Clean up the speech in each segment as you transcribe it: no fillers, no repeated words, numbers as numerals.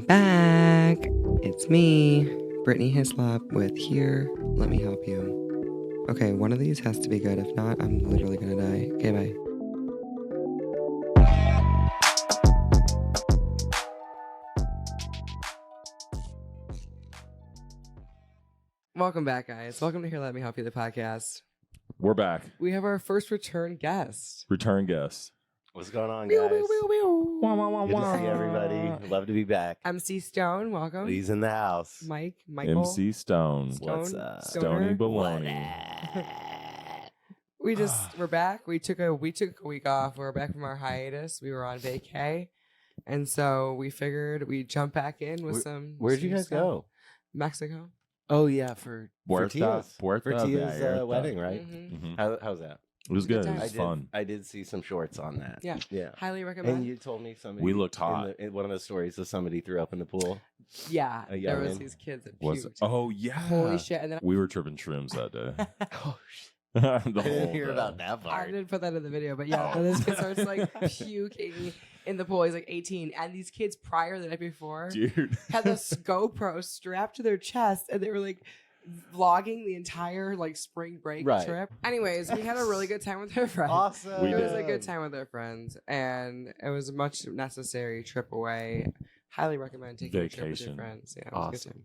back. It's me, Brittany Hislop with Here. Let me help you. Okay, one of these has to be good. If not, I'm literally gonna die. Okay, bye. Welcome back, guys. Welcome to Here, Let Me Help You, the podcast. We're back. We have our first return guest. Return guest. What's going on, guys? Good to see everybody. Love to be back. MC Stone, welcome. He's in the house. Michael. MC Stone. What's up? Stony Baloney. We're back. We took a week off. We're back from our hiatus. We were on vacay. And so we figured we'd jump back in with some. Where'd you guys go? Mexico. Oh, yeah, for Tia's Vallarta. wedding, right? Mm-hmm. How's that? It was good. Good It was fun. I did see some shorts on that. Yeah. Highly recommend. And you told me somebody. We looked hot. In one of the stories of somebody threw up in the pool. Yeah. A There was youngin'. these kids that Was puked. oh yeah. Holy shit. And then We were tripping shrooms that day. Oh, shit. The I whole didn't hear day. about that I part. didn't put that in the video, but yeah, then this kid starts like puking in the pool. He's like 18. And these kids prior the night before Dude. had this GoPro strapped to their chest and they were like vlogging the entire like spring break trip. Anyways, we had a really good time with our friends. Awesome. We It was did. a good time with our friends and it was a much necessary trip away. Highly recommend taking a trip with your Vacation. friends. Yeah, it was a Awesome. good time.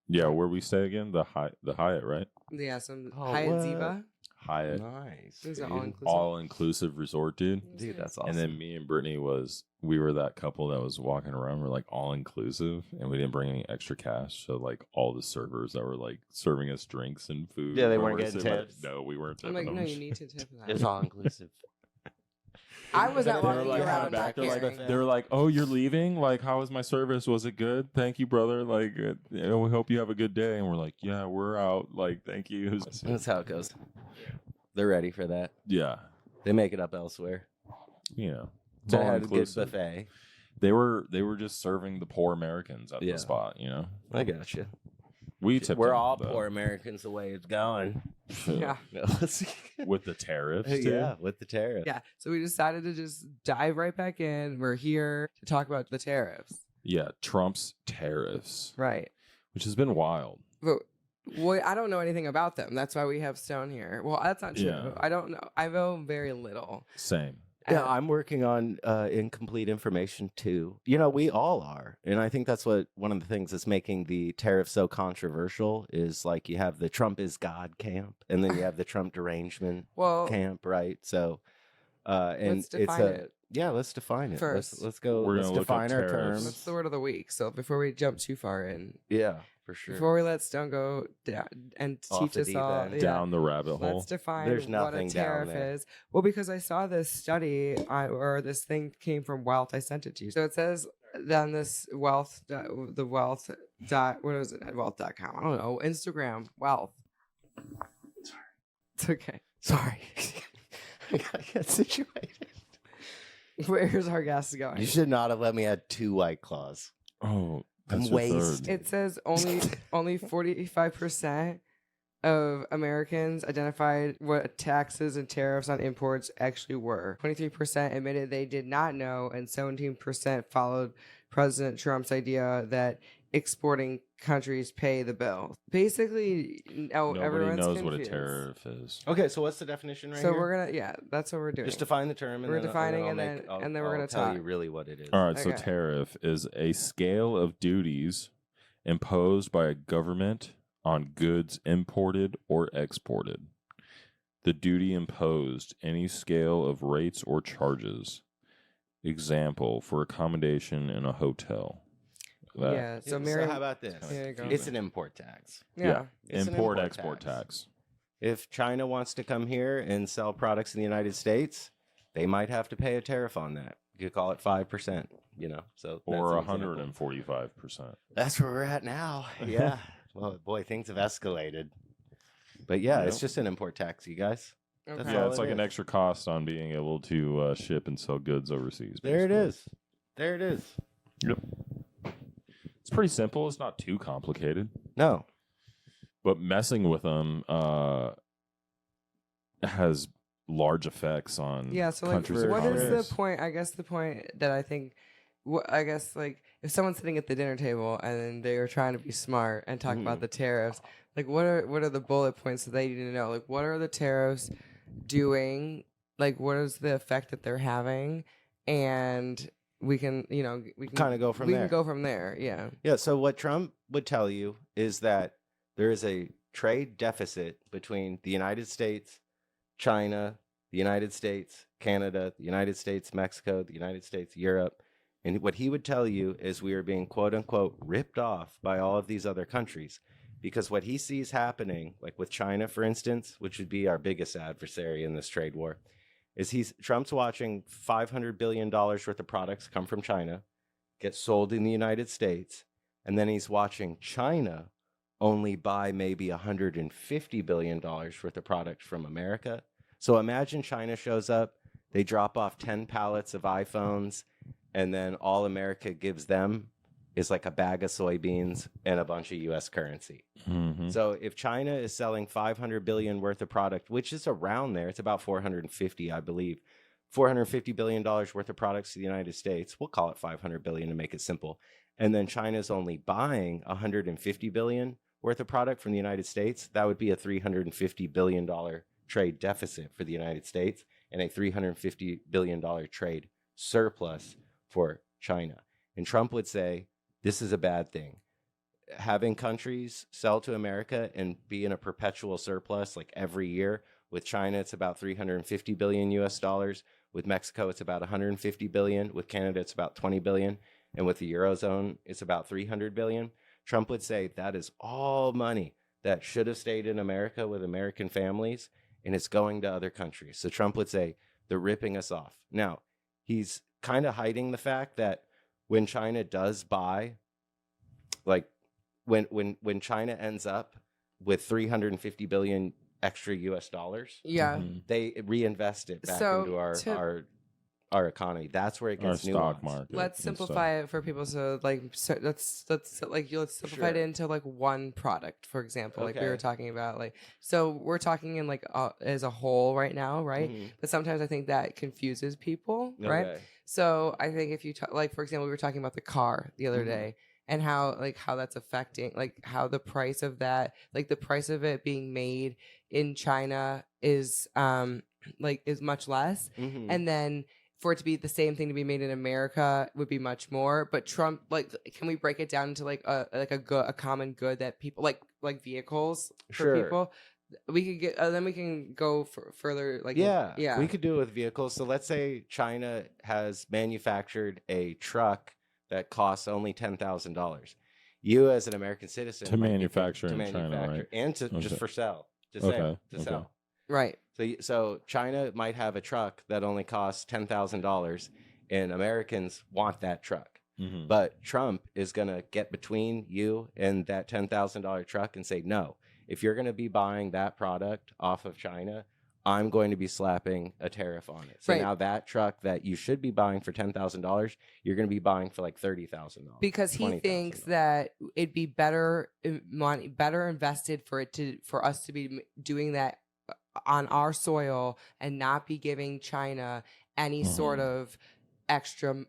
Yeah, where we stay again? The Hyatt, right? Yeah, some Oh, Hyatt what? Ziva. Hyatt. Nice. It was dude. all-inclusive. All-inclusive resort, dude. Dude, that's awesome. And then me and Brittany we were that couple that was walking around. We're like all inclusive, and we didn't bring any extra cash. So like all the servers that were like serving us drinks and food. Yeah, they or weren't we're getting sitting like, tips. no, we weren't I'm tipping like, no, them. you need to tip that. It's all inclusive. I was They not were walking like, around back. not They're caring. like, they were like, "Oh, you're leaving? Like, how was my service? Was it good? Thank you, brother. Like, we hope you have a good day." And we're like, "Yeah, we're out. Like, thank you." That's how it goes. They're ready for that. Yeah, They make it up elsewhere. you know, it's They all had a good inclusive. buffet. They were just serving the poor Americans at Yeah. the spot. You know, I got you. we tipped We're them, all though. poor Americans the way it's going. Yeah. with the tariffs. Too. Yeah, with the tariff. Yeah. So we decided to just dive right back in. We're here to talk about the tariffs. Yeah, Trump's tariffs, Right. which has been wild. But I don't know anything about them. That's why we have Stone here. Well, that's not true. Yeah. I don't know. I know very little. Same. Yeah, And- I'm working on incomplete information too. You know, we all are. And I think that's what one of the things that's making the tariff so controversial is like you have the Trump is God camp and then you have the Trump derangement well, camp, right? So and let's define it. Yeah, let's define it. First. Let's go. We're Let's gonna look up define our tariffs. terms. That's the word of the week. So before we jump too far in, Yeah, for sure. before we let Stone go down and Off teach the us deep all, end. yeah, Down the rabbit hole. let's define There's what a nothing down tariff there. is. Well, because I saw this study or this thing came from Wealth. I sent it to you. So it says on this Wealth, the Wealth dot, what is it? At Wealth.com. I don't know. Instagram, Wealth. It's okay. Sorry. I got situated. Where's our guest going? You should not have let me add 2 White Claws. Oh, I'm that's your wasted. third. It says only 45% of Americans identified what taxes and tariffs on imports actually were. 23% admitted they did not know, and 17% followed President Trump's idea that exporting countries pay the bill. Basically, Nobody everyone's knows what a confused. tariff is. Okay, so what's the definition right So here? we're gonna, that's what we're doing. Just define the term. And We're then, defining I'll and make- then- I'll- and then we're I'll gonna tell talk. you really what it is. All right, so Okay. tariff is a scale of duties imposed by a government on goods imported or exported. The duty imposed any scale of rates or charges. Example, for accommodation in a hotel. That- Yeah. So So Mary, how about this? There you go. It's an import tax. yeah. It's an Import export tax. If China wants to come here and sell products in the United States, they might have to pay a tariff on that. You could call it 5%, you know. So Or that's an example. 145%. That's where we're at now. Yeah. Well, boy, things have escalated. But yeah, it's Yep. just an import tax, you guys. Okay. That's Yeah, all it's it like an is. extra cost on being able to ship and sell goods overseas. There it basically. is. There it is. Yep. It's pretty simple. It's not too complicated. No. But messing with them has large effects on Yeah, so like, countries' what is economies. the point? I guess the point that I think I guess like if someone's sitting at the dinner table and then they are trying to be smart and talk about the tariffs, like what are the bullet points that they need to know? Like what are the tariffs doing? Like what is the effect that they're having? And we can Kind of go from we there. can go from there. Yeah. Yeah. So what Trump would tell you is that there is a trade deficit between the United States, China, the United States, Canada, the United States, Mexico, the United States, Europe. And what he would tell you is we are being quote unquote ripped off by all of these other countries, because what he sees happening, like with China, for instance, which would be our biggest adversary in this trade war, is Trump's watching $500 billion worth of products come from China, get sold in the United States, and then he's watching China only buy maybe $150 billion worth of product from America. So imagine China shows up, they drop off 10 pallets of iPhones, and then all America gives them is like a bag of soybeans and a bunch of US currency. Mm-hmm. So if China is selling 500 billion worth of product, which is around there, it's about 450, I believe, $450 billion worth of products to the United States, we'll call it 500 billion to make it simple. And then China's only buying 150 billion worth of product from the United States. That would be a $350 billion trade deficit for the United States and a $350 billion trade surplus for China. And Trump would say, this is a bad thing. Having countries sell to America and be in a perpetual surplus like every year. With China, it's about 350 billion US dollars. With Mexico, it's about 150 billion. With Canada, it's about 20 billion. And with the Eurozone, it's about 300 billion. Trump would say that is all money that should have stayed in America with American families, and it's going to other countries. So Trump would say they're ripping us off. Now, he's kind of hiding the fact that when China does buy, like when China ends up with 350 billion extra US dollars, Yeah. they reinvest it back So, into our economy. That's where it Our gets stock nuanced. market. Let's and simplify it for people. So let's simplify it Sure. into like one product, for example. Like we Okay. were talking about, like, so we're talking in like as a whole right now, right? Mhm. But sometimes I think that confuses people, right? Okay. So I think if you like, for example, we were talking about the car the other Mhm. day and how that's affecting, like how the price of that, like the price of it being made in China is is much less, Mhm. and then for it to be the same thing to be made in America would be much more. But Trump, like, can we break it down into like a common good that people like vehicles for Sure. people? We could get then we can go further. Like, Yeah, we could do it with vehicles. So let's say China has manufactured a truck that costs only $10,000. You, as an American citizen, To might be manufacture thinking- in China, right? and to Okay. just for sell, to Okay, sell. right. So China might have a truck that only costs $10,000, and Americans want that truck. Mhm. But Trump is going to get between you and that $10,000 truck and say, no, if you're going to be buying that product off of China, I'm going to be slapping a tariff on it. So Right. now that truck that you should be buying for $10,000, you're going to be buying for like $30,000. Because he thinks that it'd be better invested for us to be doing that on our soil and not be giving China any sort of extra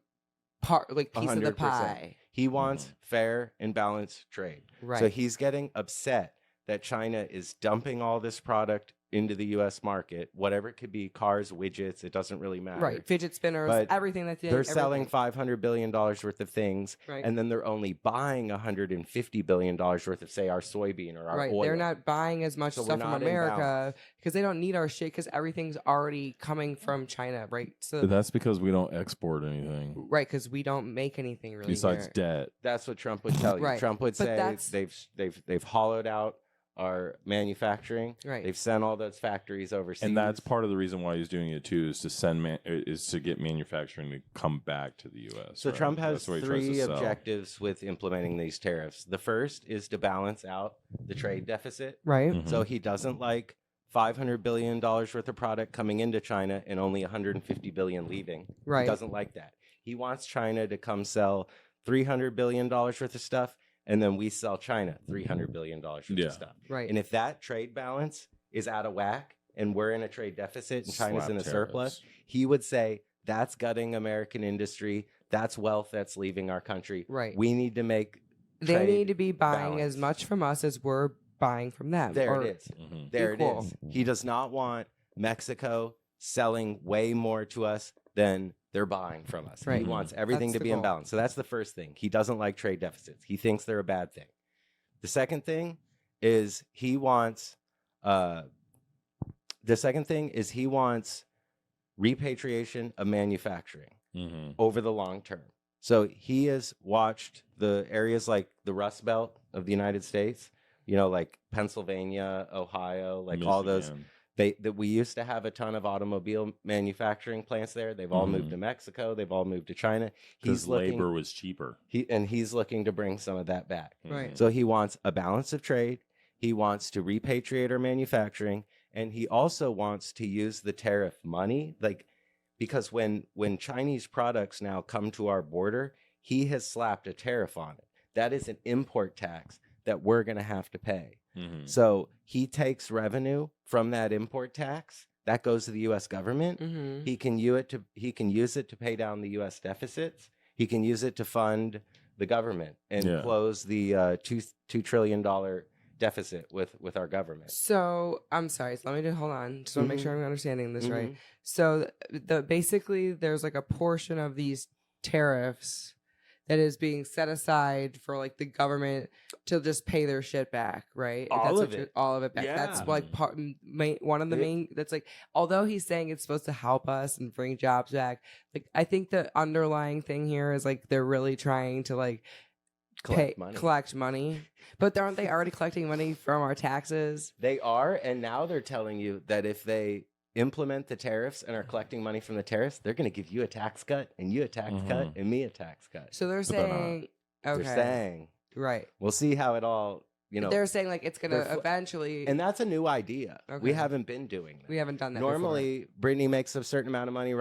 part, like piece of the 100%. pie. He wants fair and balanced trade. Right. So he's getting upset that China is dumping all this product into the U.S. market, whatever it could be, cars, widgets, it doesn't really matter. Right. Fidget spinners, But everything that They're selling $500 billion worth of things, Right. and then they're only buying $150 billion worth of, say, our soybean or our right. oil. They're not buying as much So we're stuff from not in America balance. because they don't need our shit because everything's already coming from China, right? So But that's because we don't export anything right, because we don't make anything really besides here. debt. That's what Trump would tell you. Right. Trump would But say that's- they've hollowed out our manufacturing. Right. They've sent all those factories overseas. And that's part of the reason why he's doing it too, is to get manufacturing to come back to the U.S. So right? Trump has That's what he tries to three sell. objectives with implementing these tariffs. The first is to balance out the trade deficit. Right. Mhm. So he doesn't like $500 billion worth of product coming into China and only $150 billion leaving. Right. He doesn't like that. He wants China to come sell $300 billion worth of stuff, and then we sell China $300 billion worth Yeah. of stuff. Right. And if that trade balance is out of whack and we're in a trade deficit and China's Slap in a tariffs. surplus, he would say that's gutting American industry. That's wealth that's leaving our country. Right. We need to make They trade need to be buying balance. as much from us as we're buying from them. There or it is. Mhm. There equal. it is. He does not want Mexico selling way more to us than they're buying from us. Right. He wants everything That's to the be in goal. balance. So that's the first thing. He doesn't like trade deficits. He thinks they're a bad thing. The second thing is he wants repatriation of manufacturing Mhm. over the long term. So he has watched the areas like the Rust Belt of the United States, like Pennsylvania, Ohio, like all those. Michigan. That we used to have a ton of automobile manufacturing plants there. They've all moved to Mexico. They've all moved to China. Because labor was cheaper. He's looking to bring some of that back. Right. Mhm. So he wants a balance of trade. He wants to repatriate our manufacturing, and he also wants to use the tariff money, because when Chinese products now come to our border, he has slapped a tariff on it. That is an import tax that we're going to have to pay. Mhm. So he takes revenue from that import tax that goes to the U.S. government. Mm-hmm. He can use it to pay down the U.S. deficits. He can use it to fund the government and close the $2 trillion deficit with our government. So I'm sorry. So let me hold on. Just want to make sure I'm understanding this right. So basically there's like a portion of these tariffs that is being set aside for like the government to just pay their shit back, right? All of it. All of it back. Yeah. That's like one of the main. That's like, although he's saying it's supposed to help us and bring jobs back, like I think the underlying thing here is like they're really trying to like collect money. But aren't they already collecting money from our taxes? They are, and now they're telling you that if they implement the tariffs and are collecting money from the tariffs, they're going to give you a tax cut and you a tax cut and me a tax cut. So they're saying, okay, they're saying, right. We'll see how it all, they're saying like it's going to eventually, and that's a new idea. Okay. We haven't been doing that. We haven't done that. Normally, before. Brittany makes a certain amount of money.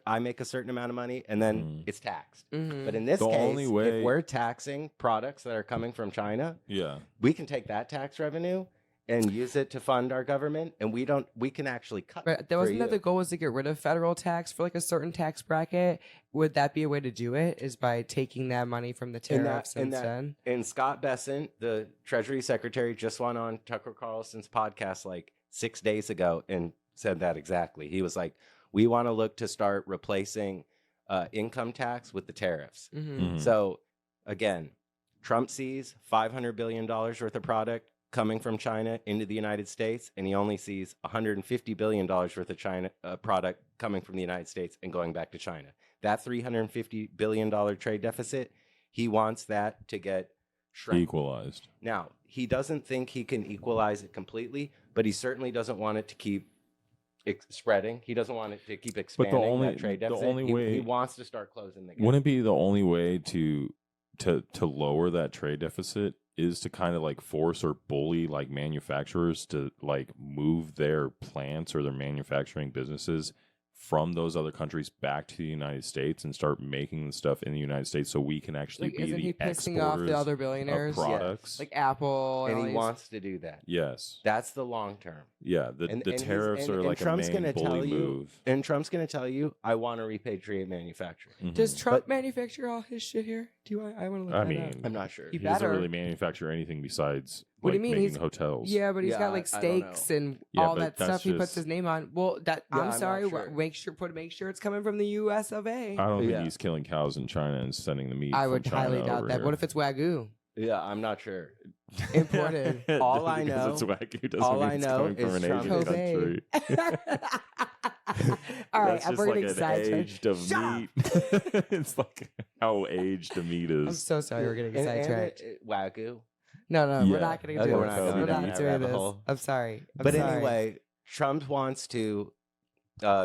I make a certain amount of money, and then it's taxed. But in this case, if we're taxing products that are coming from China, we can take that tax revenue and use it to fund our government, and we can actually cut. But wasn't that the goal was to get rid of federal tax for like a certain tax bracket? Would that be a way to do it? Is by taking that money from the tariffs instead? And Scott Bessent, the Treasury Secretary, just went on Tucker Carlson's podcast like 6 days ago and said that exactly. He was like, "We want to look to start replacing income tax with the tariffs." So again, Trump sees $500 billion worth of product coming from China into the United States, and he only sees $150 billion worth of China product coming from the United States and going back to China. That $350 billion trade deficit, he wants that to get shrunk. Equalized. Now, he doesn't think he can equalize it completely, but he certainly doesn't want it to keep spreading. He doesn't want it to keep expanding that trade deficit. He wants to start closing the gap. Wouldn't it be the only way to lower that trade deficit is to kind of like force or bully like manufacturers to like move their plants or their manufacturing businesses from those other countries back to the United States and start making the stuff in the United States so we can actually be isn't the he pissing exporters off the other billionaires? of products. Like Apple. And he wants to do that. Yes. That's the long term. Yeah. The tariffs are like Trump's a main bully move. And Trump's going to tell you, I want to repatriate manufacturing. Does Trump manufacture all his shit here? I want to look that up. I'm not sure. He doesn't really manufacture anything besides what do you mean? making hotels. Yeah, but he's got like steaks and all that stuff he puts his name on. Well, I'm sorry. Sure. Make sure it's coming from the U.S. of A. I don't think he's killing cows in China and sending the meat. I would highly doubt that. Here. What if it's Wagyu? Yeah, I'm not sure. Imported. All I know, it's Wagyu doesn't all mean I it's know coming is from an Trump Asian country. All right, That's we're just getting like sidetracked. an aged of meat. It's like how aged the meat is. I'm so sorry, we're getting sidetracked. Wagyu. No, we're not going to do this. We're not doing this. I'm sorry. Anyway, Trump wants to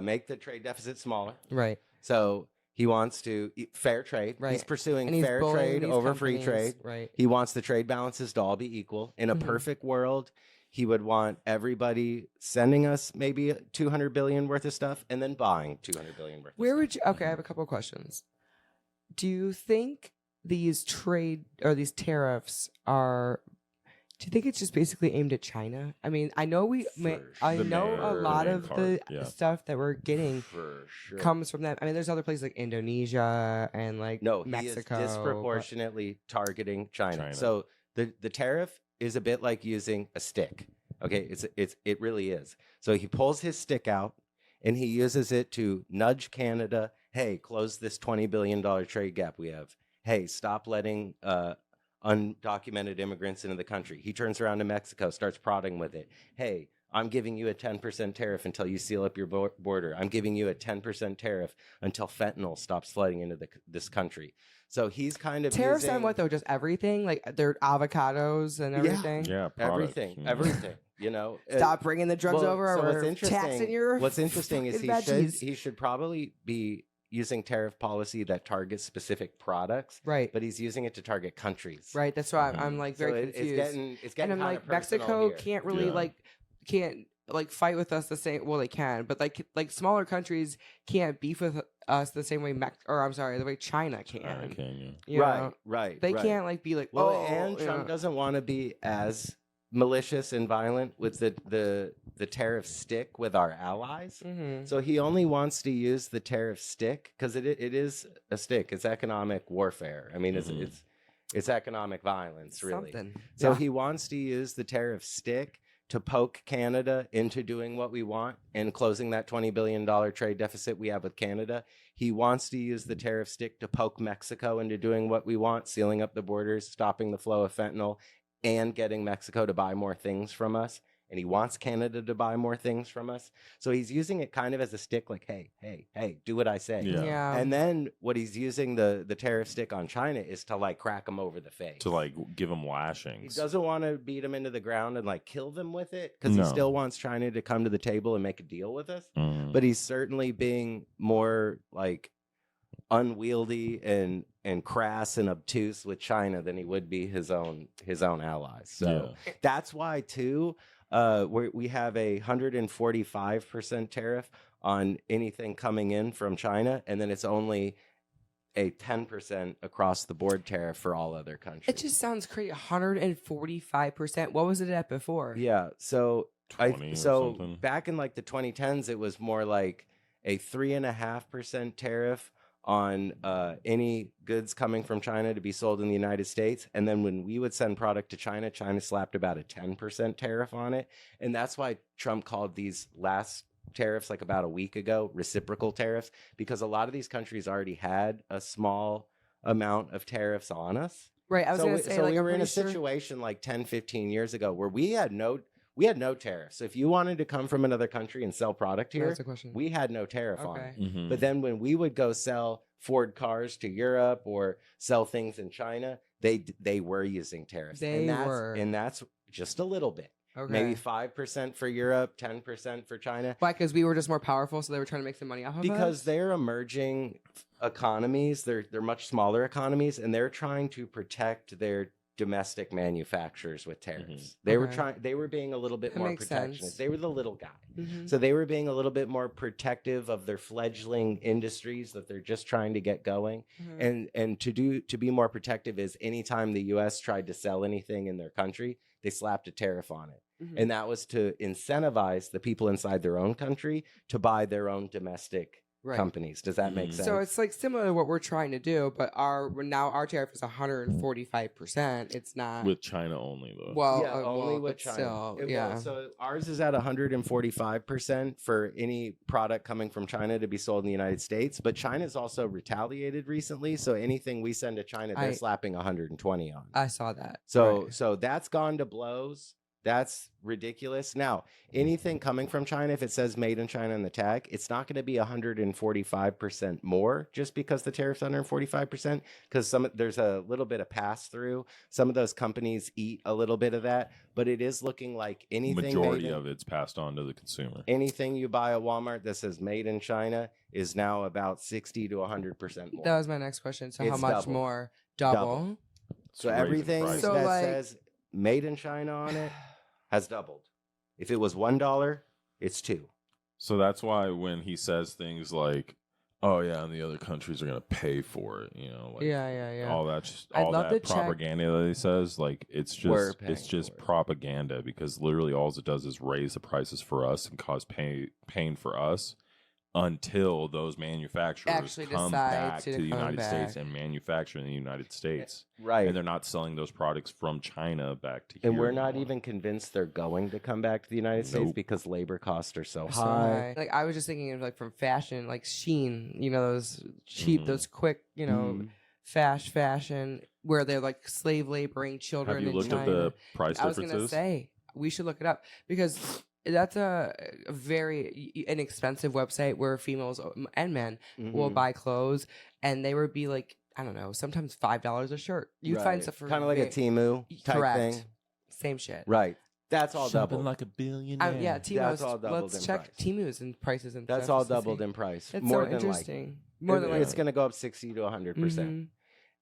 make the trade deficit smaller. Right. So he wants to fair trade. Right. He's pursuing and he's fair trade over free trade. Right. He wants the trade balances to all be equal. In a perfect world, he would want everybody sending us maybe $200 billion worth of stuff and then buying $200 billion worth of Where stuff. would you? Okay, I have a couple of questions. Do you think these trade or these tariffs are Do you think it's just basically aimed at China? I mean, I know I The know a main- lot the main of part, the yeah. stuff that we're getting For sure. comes from them. I mean, there's other places like Indonesia and like No, Mexico. he is disproportionately targeting China. China. So the tariff is a bit like using a stick. Okay, it really is. So he pulls his stick out and he uses it to nudge Canada. Hey, close this $20 billion trade gap we have. Hey, stop letting undocumented immigrants into the country. He turns around to Mexico, starts prodding with it. Hey, I'm giving you a 10% tariff until you seal up your border. I'm giving you a 10% tariff until fentanyl stops flooding into this country. So he's kind of Tariffs using on what though? Just everything, like their avocados and everything. Yeah, products, everything, you know. everything. You know, Stop bringing the drugs over. So Or taxing your. what's interesting is fucking veggies. he should probably be using tariff policy that targets specific products, Right. but he's using it to target countries. Right. That's why I'm like So very confused. it's getting And I'm kind like, of personal Mexico here. can't really Yeah. can't fight with us the same. Well, they can, but like smaller countries can't beef with us the same way. The way China can. You know? Right. They right. can't like be like, Well, oh, and you Trump know. doesn't want to be as malicious and violent with the tariff stick with our allies. Mhm. So he only wants to use the tariff stick because it is a stick. It's economic warfare. I mean, it's economic violence, really. Something. So Yeah. he wants to use the tariff stick to poke Canada into doing what we want and closing that $20 billion trade deficit we have with Canada. He wants to use the tariff stick to poke Mexico into doing what we want, sealing up the borders, stopping the flow of fentanyl, and getting Mexico to buy more things from us. And he wants Canada to buy more things from us. So he's using it kind of as a stick, like, hey, do what I say. Yeah. And then what he's using the tariff stick on China is to like crack them over the face. To like give them He lashings. doesn't want to beat them into the ground and like kill them with it because No. he still wants China to come to the table and make a deal with us. Mm. But he's certainly being more like unwieldy and crass and obtuse with China than he would be his own allies. So that's why too we have 145% tariff on anything coming in from China, and then it's only a 10% across the board tariff for all other countries. It just sounds crazy. 145%. What was it at before? Yeah. So 20 or so something. back in like the 2010s, it was more like a 3.5% tariff on any goods coming from China to be sold in the United States. And then when we would send product to China, China slapped about a 10% tariff on it. And that's why Trump called these last tariffs like about a week ago reciprocal tariffs, because a lot of these countries already had a small amount of tariffs on us. Right. I was going to say, like, we I'm were in a pretty sure- situation like 10, 15 years ago where we had no tariffs. So if you wanted to come from another country and sell product here, That's the question. we had no tariff on Okay. it. Mhm. But then when we would go sell Ford cars to Europe or sell things in China, they were using tariffs. And that's just a little bit. Okay. Maybe 5% for Europe, 10% for China. Why? Because we were just more powerful, so they were trying to make some money off of us? Because they're emerging economies, they're much smaller economies, and they're trying to protect their domestic manufacturers with tariffs. They were being a little bit That more makes protectionist. sense. They were the little guy. Mhm. So they were being a little bit more protective of their fledgling industries that they're just trying to get going. Mhm. And to be more protective is anytime the US tried to sell anything in their country, they slapped a tariff on it. Mhm. And that was to incentivize the people inside their own country to buy their own domestic Right. companies. Does that make Mhm. sense? So it's like similar to what we're trying to do, but our tariff is 145%. It's not With China only though. well, yeah, only well, with but China. Still, Well, yeah. so ours is at 145% for any product coming from China to be sold in the United States. But China's also retaliated recently. So anything we send to China, they're slapping 120 on. I saw that. So Right. so that's gone to blows. That's ridiculous. Now, anything coming from China, if it says made in China on the tag, it's not going to be 145% more just because the tariff's 145%, because there's a little bit of pass through. Some of those companies eat a little bit of that, but it is looking like anything Majority of it's passed on to the consumer. anything you buy at Walmart that says made in China is now about 60 to 100% more. That was my next question. So how It's much double. more? Double. Double. It's So raising everything prices. So, that like- says made in China on it has doubled. If it was $1, it's $2. So that's why when he says things like, oh yeah, and the other countries are gonna pay for it. Like, yeah. all that, just, I'd all love that to check- propaganda that he says, like it's We're just paying for it. propaganda because literally all it does is raise the prices for us and cause pain for us until those manufacturers Actually come decide back to to the come United States back. and manufacture in the United States. Right. And they're not selling those products from China back to here. And we're not anymore. even convinced they're going to come back to the United States Nope. because labor costs are so So high. high. Like I was just thinking of like from fashion, like Shein, those cheap, Mhm. those quick, Mhm. fashion where they're like slave laboring children Have you in looked China. at the price I was gonna differences? say we should look it up because that's a very inexpensive website where females and men will Mhm. buy clothes, and they would be like, I don't know, sometimes $5 a shirt. You'd find stuff for kind of like a Temu type correct. thing. Same shit. Right. That's all Shopping doubled. like a billionaire. Yeah, Temu. That's all doubled Let's in check price. Temu's and prices and That's stuff all just to doubled see. in price. That's more so than likely. interesting. More than It's likely. going to go up 60 to 100%. Mhm.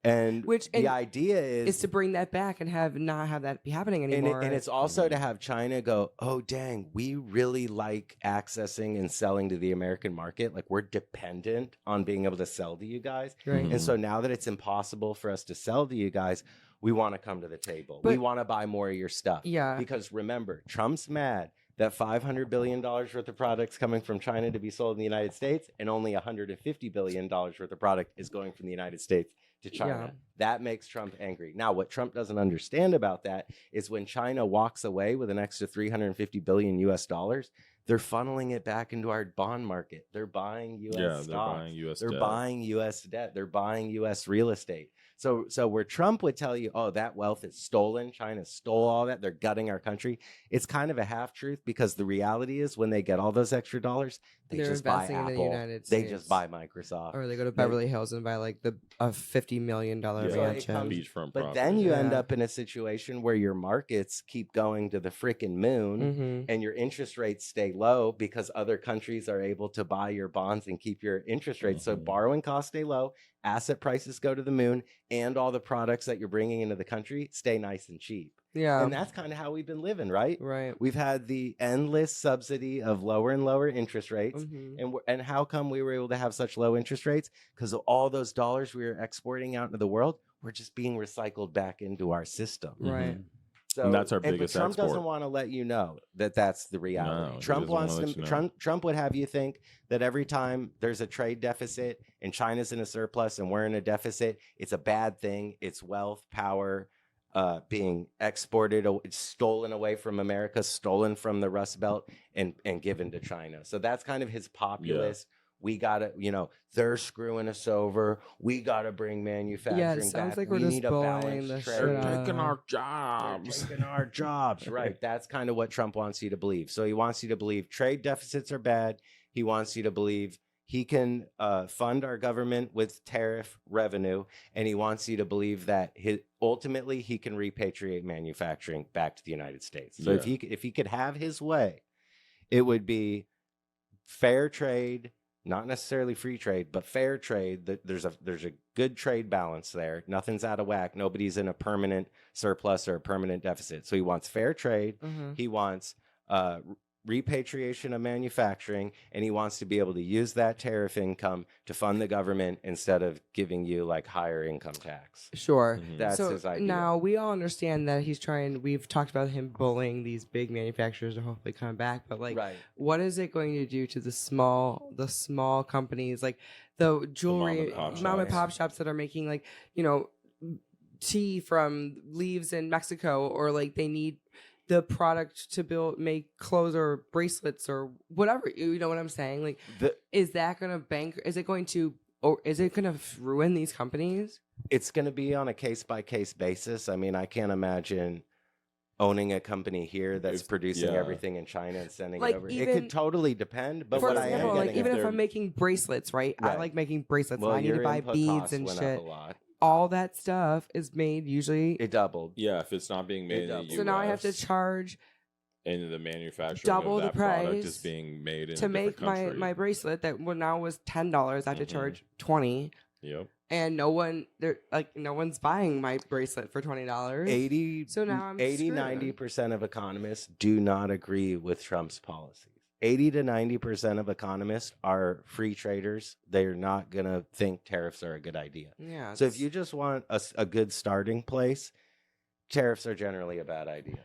And Which- the and idea is to bring that back and not have that be happening anymore. and it's also to have China go, oh, dang, we really like accessing and selling to the American market. Like we're dependent on being able to sell to you guys. right. Mhm. And so now that it's impossible for us to sell to you guys, we want to come to the table. We But- want to buy more of your stuff. Yeah. Because remember, Trump's mad that $500 billion worth of products coming from China to be sold in the United States, and only $150 billion worth of product is going from the United States to China. Yeah. That makes Trump angry. Now, what Trump doesn't understand about that is when China walks away with an extra 350 billion US dollars, they're funneling it back into our bond market. They're buying US Yeah, they're stocks. buying US They're debt. buying US debt. They're buying US real estate. So where Trump would tell you, oh, that wealth is stolen, China stole all that, they're gutting our country, it's kind of a half truth because the reality is when they get all those extra dollars, they They're just buy investing in the Apple. United They States. just buy Microsoft. Or they go to Beverly Hills and buy like a $50 million Yeah, So it mansion. comes- beachfront But property. then you end Yeah. up in a situation where your markets keep going to the freaking moon Mm-hmm. and your interest rates stay low because other countries are able to buy your bonds and keep your interest rates. So Mhm. borrowing costs stay low, asset prices go to the moon, and all the products that you're bringing into the country stay nice and cheap. Yeah. And that's kind of how we've been living, right? right. We've had the endless subsidy of lower and lower interest rates. Mhm. And how come we were able to have such low interest rates? Because of all those dollars we were exporting out into the world were just being recycled back into our system. Right. Mhm. So, And that's our but biggest Trump doesn't export. want to let you know that that's the reality. No, he Trump doesn't wanna wants let to. you know. Trump would have you think that every time there's a trade deficit and China's in a surplus and we're in a deficit, it's a bad thing. It's wealth, power, being exported, it's stolen away from America, stolen from the Rust Belt, and given to China. So that's kind of his populist. We gotta, they're screwing us over. We gotta bring manufacturing sounds back. like we we're just need a bullying balanced the trade. shit out of them. our They're taking our jobs. Right. That's kind of what Trump wants you to believe. So he wants you to believe trade deficits are bad. He wants you to believe he can fund our government with tariff revenue. And he wants you to believe that ultimately he can repatriate manufacturing back to the United States. So Yeah. if he could have his way, it would be fair trade. Not necessarily free trade, but fair trade. There's a good trade balance there. Nothing's out of whack. Nobody's in a permanent surplus or a permanent deficit. So he wants fair trade. Mhm. He wants repatriation of manufacturing, and he wants to be able to use that tariff income to fund the government instead of giving you like higher income tax. Sure. Mhm. That's so his idea. now we all understand that he's trying. We've talked about him bullying these big manufacturers to hopefully come back, but like, right. what is it going to do to the small companies, like the jewelry mom and pop shops that are making like tea from leaves in Mexico, or like they need the product to make clothes or bracelets or whatever. You know what I'm saying? Like, is that going to is it going to ruin these companies? It's going to be on a case-by-case basis. I mean, I can't imagine owning a company here that's producing everything in China and sending it over. It could totally depend, but for what example, I am like getting even at if I'm making bracelets, right? I Right. like making bracelets. well, I need to your buy input beads costs and went shit. up a lot. All that stuff is made usually. It doubled. Yeah, if it's not being made in the doubled. U.S. So now I have to charge and the manufacturing double of the that product price is being made in to a make different country. my bracelet that now was $10. I have to Mhm. charge $20. Yep. And no one's buying my bracelet for $20. 80, So now I'm 80 screwed. 90% of economists do not agree with Trump's policies. 80 to 90% of economists are free traders. They're not going to think tariffs are a good idea. Yeah. So if you just want a good starting place, tariffs are generally a bad idea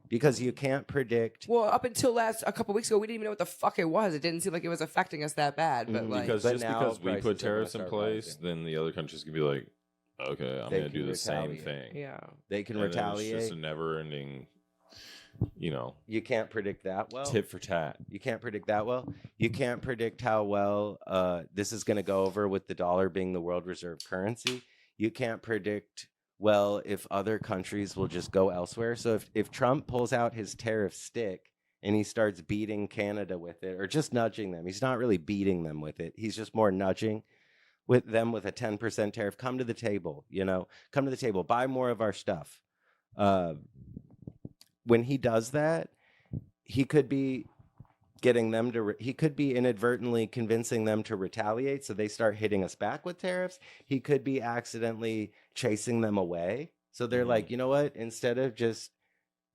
because you can't predict. Well, up until a couple weeks ago, we didn't even know what the fuck it was. It didn't seem like it was affecting us that bad. But like, because But just now because we prices put are gonna tariffs in start place, rising. then the other countries can be like, okay, I'm They going to can do the same retaliate. thing. yeah. They can And then retaliate. It's just a never-ending, You can't predict that well. tit for tat. You can't predict that well. You can't predict how well this is going to go over with the dollar being the world reserve currency. You can't predict well if other countries will just go elsewhere. So if Trump pulls out his tariff stick and he starts beating Canada with it or just nudging them, he's not really beating them with it. He's just more nudging with them with a 10% tariff. Come to the table, come to the table, buy more of our stuff. When he does that, he could be getting them to he could be inadvertently convincing them to retaliate, so they start hitting us back with tariffs. He could be accidentally chasing them away, so they're like, you know what, instead of just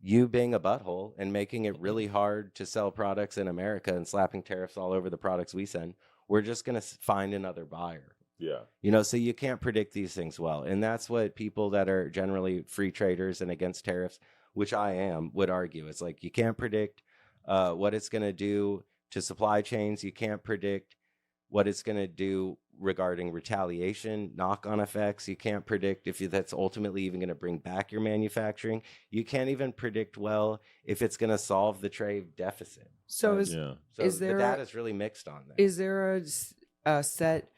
you being a butthole and making it really hard to sell products in America and slapping tariffs all over the products we send, we're just going to find another buyer. Yeah. So you can't predict these things well, and that's what people that are generally free traders and against tariffs, which I am, would argue. It's like you can't predict what it's going to do to supply chains. You can't predict what it's going to do regarding retaliation, knock-on effects. You can't predict if that's ultimately even going to bring back your manufacturing. You can't even predict well if it's going to solve the trade deficit. So is there the data's really mixed on that. Is there a set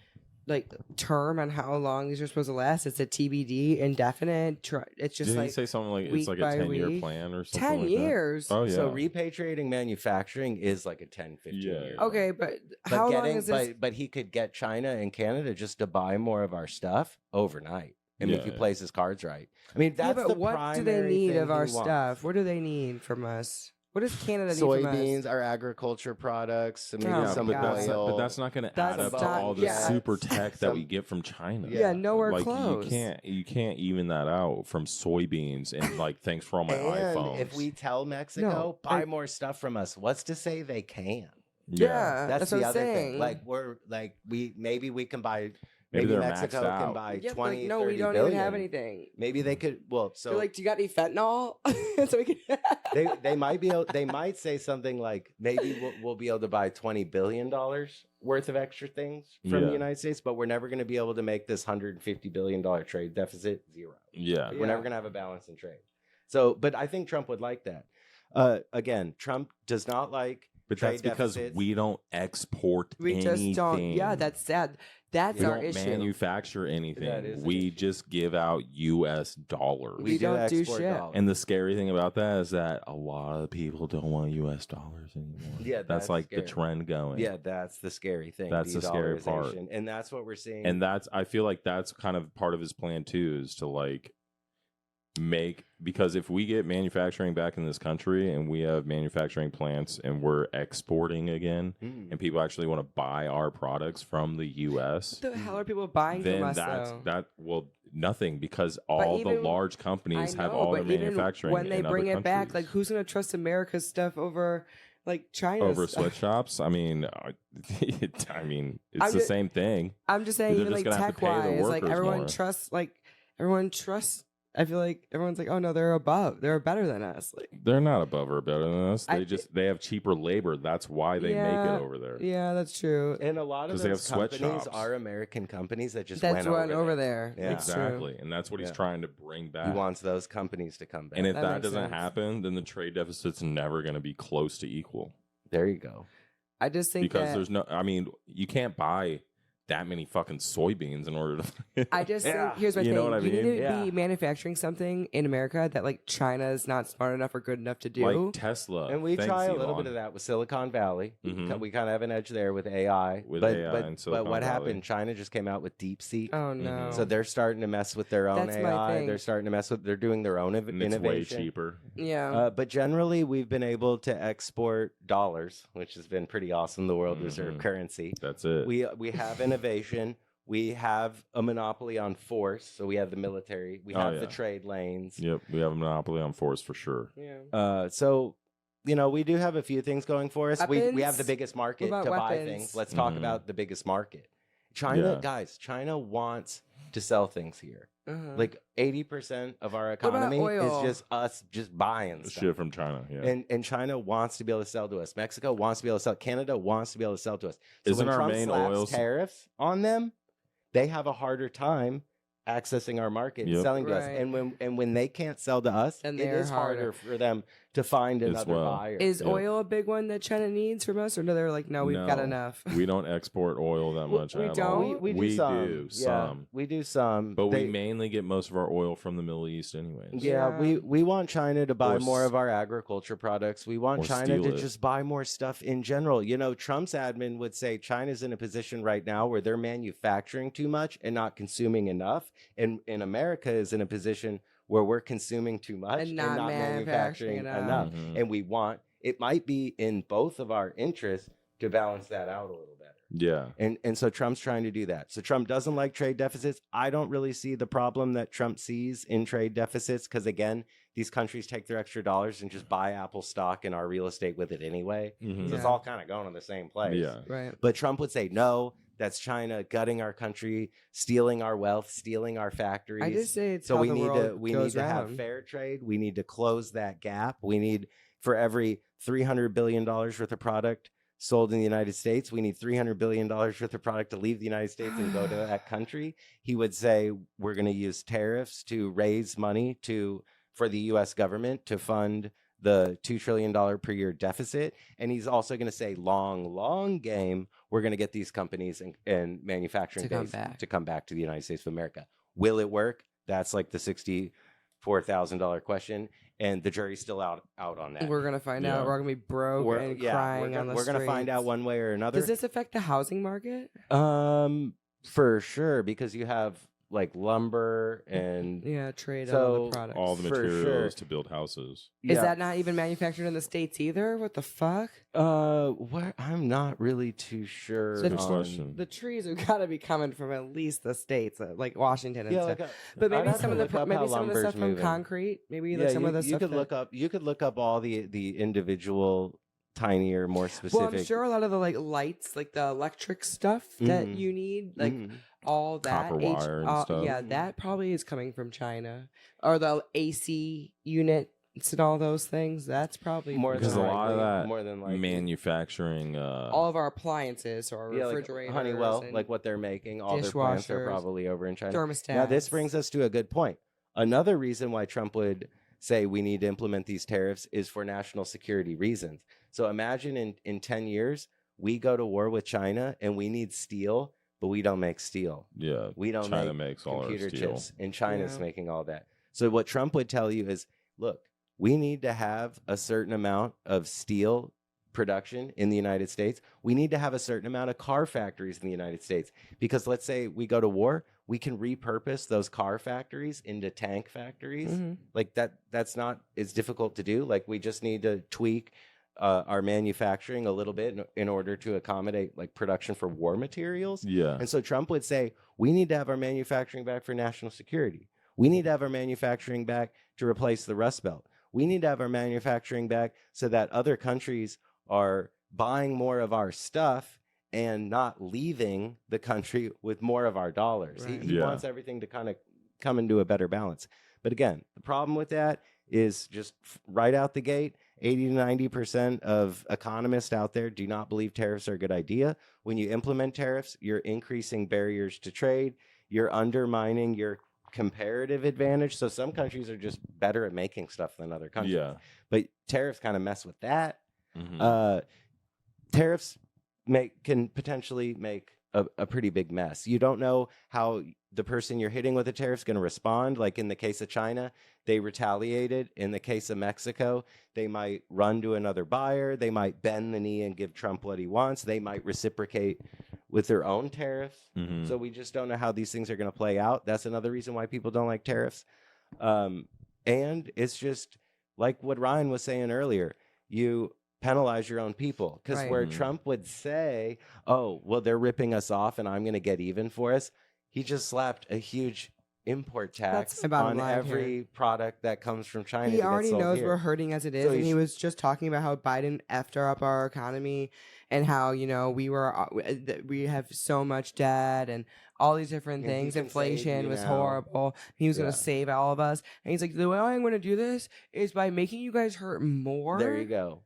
term on how long these are supposed to last? It's a TBD, indefinite. It's just Didn't like he say something like week it's like a by 10-year week? plan or something 10 like years. That? Oh, yeah. So repatriating manufacturing is like a 10, 15 Yeah. years. Okay, but how long is this? But he could get China and Canada just to buy more of our stuff overnight. I mean, if he plays his cards right. I mean, that's but the what do they primary need thing of our he wants. stuff? What do they need from us? What does Canada need from us? Soybeans, our agriculture products, maybe Oh, some God. oil. But that's not going to That's add up to not- all the yeah. super tech that we Some- get from China. Yeah, nowhere like, close. You can't even that out from soybeans and like thanks for all my and iPhones. if we tell Mexico, No, buy more stuff from us, what's to say they can? Yeah, That's what the I'm other saying. thing. Like maybe we can buy. Maybe they're Mexico maxed can out. buy Yeah, but 20, no, 30 we don't billion. even have anything. Maybe they could. Well, so They're like, do you got any fentanyl? So we can. they might be able, they might say something like maybe we'll be able to buy $20 billion worth of extra things from the United States, but we're never going to be able to make this $150 billion trade deficit zero. Yeah. We're never going to have a balance in trade. So, but I think Trump would like that. Again, Trump does not like But trade that's because deficits. we don't export We anything. just don't. Yeah, that's sad. That's we our don't issue. manufacture That anything. is an We issue. just give out U.S. dollars. We don't do export shit. dollars. And the scary thing about that is that a lot of people don't want U.S. dollars anymore. Yeah, that's like scary. the trend going. Yeah, that's the scary thing. That's the scary part. de-dollarization. And that's what we're seeing. And I feel like that's kind of part of his plan too, is to like because if we get manufacturing back in this country and we have manufacturing plants and we're exporting again and people actually want to buy our products from the U.S., What the hell are people buying then from us, though? nothing, because all the even- large companies I have know, all but their even manufacturing when they in bring other it back, like countries. who's gonna trust America's stuff over like China's Over stuff? sweatshops? I mean, it's I'm the just- same thing. I'm just saying, They're even just like gonna have tech to pay the wise, like workers more. everyone trusts. I feel like everyone's like, oh no, they're better than us. Like, They're not above or better than us. I- They have cheaper labor. That's why they make Yeah, it over there. yeah, that's true. And a lot of 'Cause they those have companies sweatshops. are American companies that just That's went one over there. Yeah. It's true. Exactly. And that's what he's Yeah. trying to bring back. He wants those companies to come back. and if That that makes doesn't sense. happen, then the trade deficit's never going to be close to equal. There you go. I just think Because that there's no, I mean, you can't buy that many fucking soybeans in order to. I just Yeah. think here's my You thing. know what I You need mean? to Yeah. be manufacturing something in America that like China is not smart enough or good enough to do. like Tesla. And we Thanks, try a little Elon. bit of that with Silicon Valley. Mhm. We kind of have an edge there with AI. With but, AI but, and but Silicon what Valley. happened? China just came out with DeepSeek. Oh no. So they're starting to mess with their own That's my AI. thing. They're starting to mess with. They're doing their own And it's way innovation. cheaper. yeah. But generally, we've been able to export dollars, which has been pretty awesome. The world reserve Mhm. currency. That's it. We have innovation. We have a monopoly on force. So we have the military. We Oh, have yeah. the trade lanes. Yep. We have a monopoly on force for sure. yeah. So we do have a few things going for us. We have Weapons? the biggest market What to about buy weapons? things. Let's talk about the biggest market. China wants to sell things here. Like 80% of our economy is just us just buying stuff. Shit from China, yeah. And China wants to be able to sell to us. Mexico wants to be able to sell. Canada wants to be able to sell to us. So Isn't when our Trump main slaps oil tariffs on them, they have a harder time accessing our market and selling to us. And when they can't sell to us, it is harder for them to find another buyer. Is oil a big one that China needs from us, or no? They're like, no, we've got enough. We don't export oil that much. We at don't? all. We do some. We do some. But we mainly get most of our oil from the Middle East anyways. Yeah, we want China to buy more of our agriculture products. We want China to just buy more stuff in general. Trump's admin would say China's in a position right now where they're manufacturing too much and not consuming enough. And America is in a position where we're consuming too much and not manufacturing enough. And it might be in both of our interests to balance that out a little better. Yeah. And so Trump's trying to do that. So Trump doesn't like trade deficits. I don't really see the problem that Trump sees in trade deficits because, again, these countries take their extra dollars and just buy Apple stock and our real estate with it anyway. So it's all kind of going to the same place. Yeah. Right. But Trump would say, no, that's China gutting our country, stealing our wealth, stealing our factories. I just say it's so how we the need world we goes need to have round. fair trade. We need to close that gap. We need, for every $300 billion worth of product sold in the United States, we need $300 billion worth of product to leave the United States and go to that country. He would say we're going to use tariffs to raise money for the U.S. government to fund the $2 trillion per year deficit. And he's also going to say long game, we're going to get these companies and manufacturing base to come back to the United States of America. Will it work? That's like the $64,000 question. And the jury's still out on that. We're going to find out. We're going to be broke and crying on the streets. We're going to find out one way or another. Does this affect the housing market? For sure, because you have like lumber and trade on all the products. All the materials to build houses. Is that not even manufactured in the States either? What the fuck? I'm not really too sure. Good question. The trees have got to be coming from at least the states, like Washington and stuff. But maybe some of the stuff from concrete. Maybe like some of the stuff. You could look up all the individual tinier, more specific. Well, I'm sure a lot of the lights, like the electric stuff that you need, like all that copper wire and stuff. Yeah, that probably is coming from China, or the AC units and all those things. That's probably more because a lot of that more than likely. Manufacturing. All of our appliances or refrigerators, like Honeywell, like what they're making, all their plants are probably over in China. Thermostats. Now, this brings us to a good point. Another reason why Trump would say we need to implement these tariffs is for national security reasons. So imagine in 10 years, we go to war with China and we need steel, but we don't make steel. Yeah, we don't China make makes all computer our steel. chips, and China's making all that. So what Trump would tell you is, look, we need to have a certain amount of steel production in the United States. We need to have a certain amount of car factories in the United States, because let's say we go to war, we can repurpose those car factories into tank factories. Like that's not as difficult to do. Like we just need to tweak our manufacturing a little bit in order to accommodate like production for war materials. Yeah. And so Trump would say, we need to have our manufacturing back for national security. We need to have our manufacturing back to replace the Rust Belt. We need to have our manufacturing back so that other countries are buying more of our stuff and not leaving the country with more of our dollars. Right. He wants everything to kind of come into a better balance. But again, the problem with that is just right out the gate, 80 to 90% of economists out there do not believe tariffs are a good idea. When you implement tariffs, you're increasing barriers to trade. You're undermining your comparative advantage. So some countries are just better at making stuff than other countries. Yeah. But tariffs kind of mess with that. Tariffs can potentially make a pretty big mess. You don't know how the person you're hitting with a tariff is going to respond. Like in the case of China, they retaliated. In the case of Mexico, they might run to another buyer. They might bend the knee and give Trump what he wants. They might reciprocate with their own tariffs. So we just don't know how these things are going to play out. That's another reason why people don't like tariffs. And it's just like what Ryan was saying earlier. You penalize your own people, because where Trump would say, oh, well, they're ripping us off and I'm going to get even for us. He just slapped a huge import tax That's my bottom on line every here. product that comes from China. He to get already sold knows here. we're hurting as it is, So and he he sh- was just talking about how Biden effed up our economy and how we have so much debt and all these different And he things. can Inflation save you was now. horrible. He was going Yeah. to save all of us, and he's like, the way I'm going to do this is by making you guys hurt more. There you go.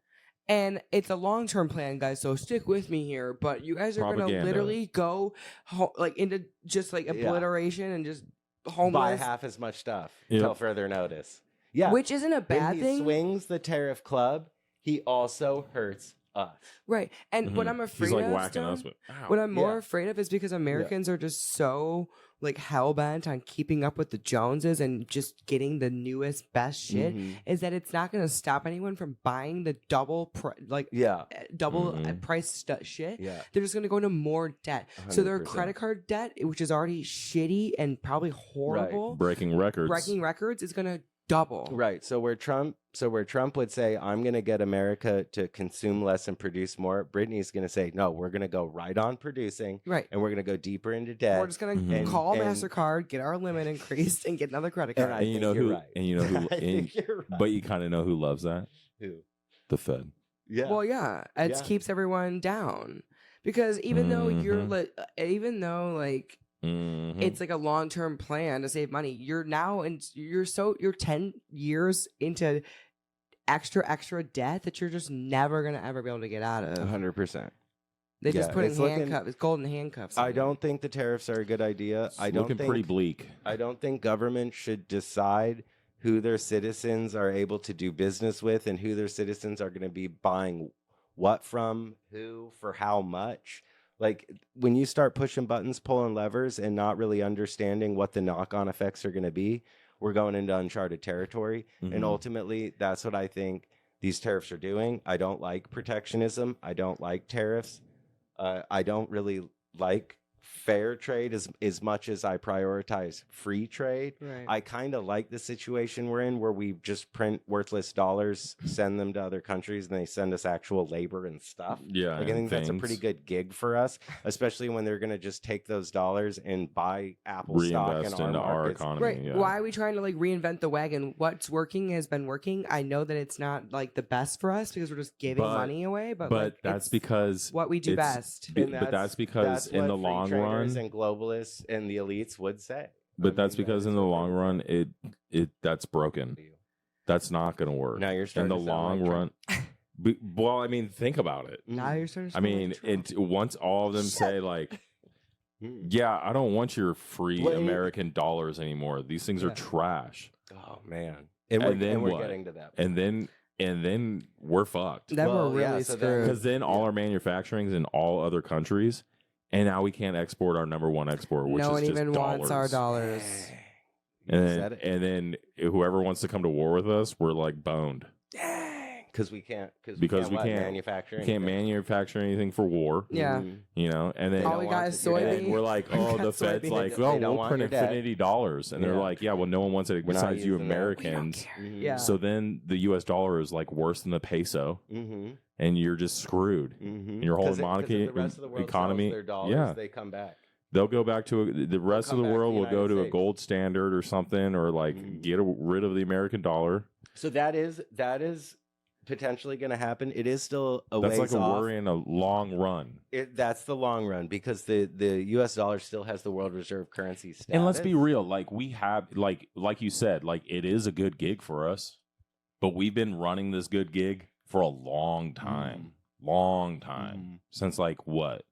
And it's a long-term plan, guys. So stick with me here. But you guys are going to Propaganda. literally go like into just like Yeah. obliteration and just Buy homeless, half as much stuff Yep. till further notice. Yeah. which isn't a when bad he thing. swings the tariff club, he also hurts us. Right. And what Mhm. I'm afraid He's like of, whacking Stone, us with. Ow. what I'm more Yeah. afraid of is because Americans are just so like hell bent on keeping up with the Joneses and just getting the newest, best shit. Mhm. Is that it's not going to stop anyone from buying the double Yeah. Mhm. price shit. Yeah. They're just going to go into more debt. So their 100%. credit card debt, which is already shitty and probably horrible, Breaking records. breaking records, is going to double. Right. So where Trump would say, I'm going to get America to consume less and produce more, Brittany's going to say, no, we're going to go right on producing Right. and we're going to go deeper into debt. We're just going to Mhm. call And- MasterCard, get our limit increased, and get another credit And card. I And you think know you're who? right. And you know who? I think and- you're right. But you kind of know who loves that? Who? The Fed. Yeah. Well, yeah, it Yeah. keeps everyone down because even though you're Mhm. like, even though like Mhm. it's like a long term plan to save money, you're now and you're 10 years into extra debt that you're just never gonna ever be able to get out of. 100%. They just Yeah, put in it's looking- handcuffs, golden handcuffs. I on you. don't think the tariffs are a good idea. It's I don't looking think pretty bleak. I don't think government should decide who their citizens are able to do business with and who their citizens are going to be buying what from, who, for how much. Like when you start pushing buttons, pulling levers, and not really understanding what the knock-on effects are going to be, we're going into uncharted territory. Mhm. And ultimately, that's what I think these tariffs are doing. I don't like protectionism. I don't like tariffs. I don't really like fair trade as much as I prioritize free trade. Right. I kind of like the situation we're in where we just print worthless dollars, send them to other countries, and they send us actual labor and stuff. Yeah. Like, I think that's a things. pretty good gig for us, especially when they're going to just take those dollars and buy Apple stock in Reinvest our into our markets. economy. Right. Yeah. Why are we trying to like reinvent the wagon? What's working has been working. I know that it's not like the best for us because we're just giving But- money away, but But like, that's it's because what we do it's- best. Be- And but that's because in what the free long traders run, and globalists and the elites would say. but I that's mean, because that in is the what long they would run, say. that's broken. That's not going to work. Now you're in starting the to sound long like run. Well, I mean, think about it. Now you're starting to I sound mean, like Trump. once all of them say like, yeah, I don't want your free Well, American dollars anymore. These things are Yeah. trash. Oh man, And then we're what? getting to that. And then we're fucked. Then well, we're yeah, really so then- screwed. Because then all our manufacturing's in all other countries, and now we can't export our number one export, which No is one just even dollars. wants our dollars. You And said then, it. and then whoever wants to come to war with us, we're like boned Because we can't. Because we what, can't- manufacture. we can't anything? manufacture anything for war. Yeah. Mhm. You know, and then They All don't we want got to is do that. and soybean. we're like, We oh, got the Fed's soybean. like, They oh, don't we'll want print your debt. infinity dollars, and they're Yeah. like, yeah, well, no one wants it We're not besides you using that. Americans. Mhm. Yeah. So then the U.S. dollar is like worse than the peso, Mhm. and you're just screwed. Mhm. Your whole 'Cause if monarchy- the rest of the world economy- sells their dollars, yeah. they come back. They'll go back to the rest of come the back to world the will go United to a States. gold standard or something, or like Mhm. get rid of the American dollar. So that is potentially going to happen. It is still a That's ways like a off. worry in a long run. That's the long run because the U.S. dollar still has the world reserve currency status. And let's be real, like we have, like you said, like it is a good gig for us, but we've been running this good gig for a long time, since like what,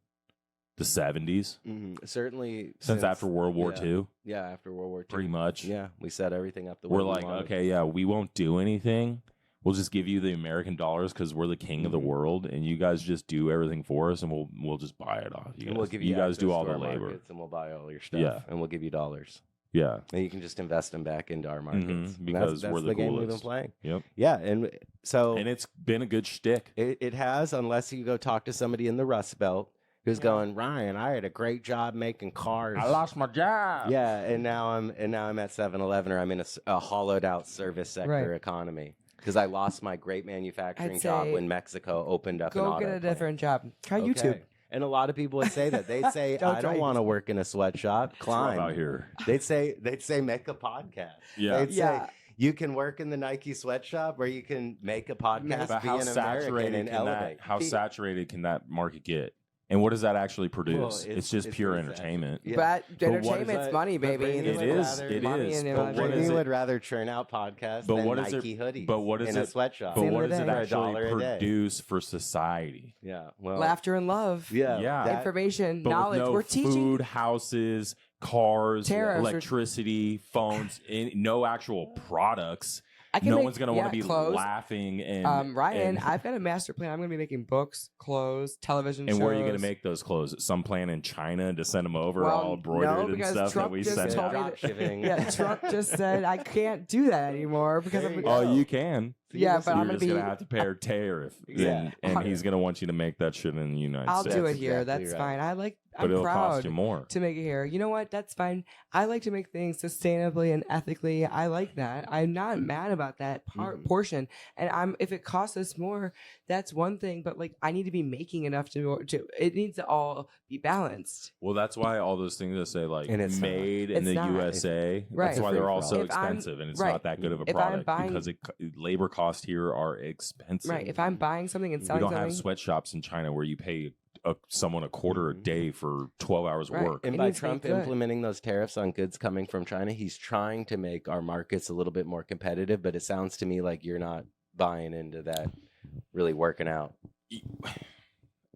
the 70s, Certainly since after World War yeah. II, Yeah, after World War II. pretty much. Yeah, we set everything up the We're way we like, wanted. okay, yeah, we won't do anything. We'll just give you the American dollars because we're the king of the Mhm. world, and you guys just do everything for us, and we'll just buy it off. You And guys, we'll give you guys do access all to the our labor. markets, and we'll buy all your stuff. Yeah. And we'll give you dollars. Yeah. And you can just invest them back into our markets. And because that's we're the game we've been coolest. playing. Yep. Yeah, and so And it's been a good shtick. it has, unless you go talk to somebody in the Rust Belt who's going, Ryan, I had a great job making cars. lost my job. Yeah, and now I'm at 7-Eleven, or I'm in a hollowed out service sector Right. economy because I lost my great manufacturing I'd job say when Mexico opened up. an Go auto get a plant. different job. Try YouTube. Okay. And a lot of people would say that. They'd say, Don't I try don't it. want to work in a sweatshop. Rough Climb. out here. They'd say, make a podcast. Yeah. They'd Yeah. say, you can work in the Nike sweatshop or you can make a podcast, But be how an American saturated and can that? elevate. How saturated can that market get? And what does that actually produce? Well, it's just it's pure pretty entertainment. Yeah. But what is entertainment's that- money, but baby. Brittany and would it's rather- It money is, and but money. what Brittany is it- would rather churn out podcasts But than what is Nike it- hoodies but what is in a it- sweatshop. But Same what of the does it day. For actually $1 a day. produce for society? Yeah. Well, Laughter and love. Yeah. Yeah. that- Information, But knowledge. with no We're teaching. food, houses, cars, Tariffs, we're- electricity, phones, no actual products. I can No make- one's gonna want to be clothes. laughing and Ryan, and, I've got a master plan. I'm going to be making books, clothes, television and shows. where are you going to make those clothes? Some plan in China to send them over Well, all embroidered no, and because stuff Trump that we just send told out? me Drop shipping. Yeah, Trump just said I can't do that anymore because There I'm you Oh, go. you can. Yeah, but You're I'm just gonna be. gonna have to pay a tariff. Yeah. and he's gonna want you to make that shit in the United I'll States. do it That's here. exactly That's right. fine. but I'm it'll proud cost you more. to make it here. You know what? That's fine. I like to make things sustainably and ethically. I like that. I'm not mad about that Mhm. portion. And if it costs us more, that's one thing. But like, I need to be making enough to. It needs to all be balanced. Well, that's why all those things that say like And it's not. made in It's the not. USA. Right. That's why It's a they're all so free-for-all. If I'm- expensive, and it's right. not that good of a If I'm product buying- because labor costs here are expensive. Right. If I'm buying something and we selling don't have something, sweatshops in China where you pay someone a quarter a Mhm. day for 12 hours of Right. work. And It by needs to be Trump good. implementing those tariffs on goods coming from China, he's trying to make our markets a little bit more competitive. But it sounds to me like you're not buying into that really working out.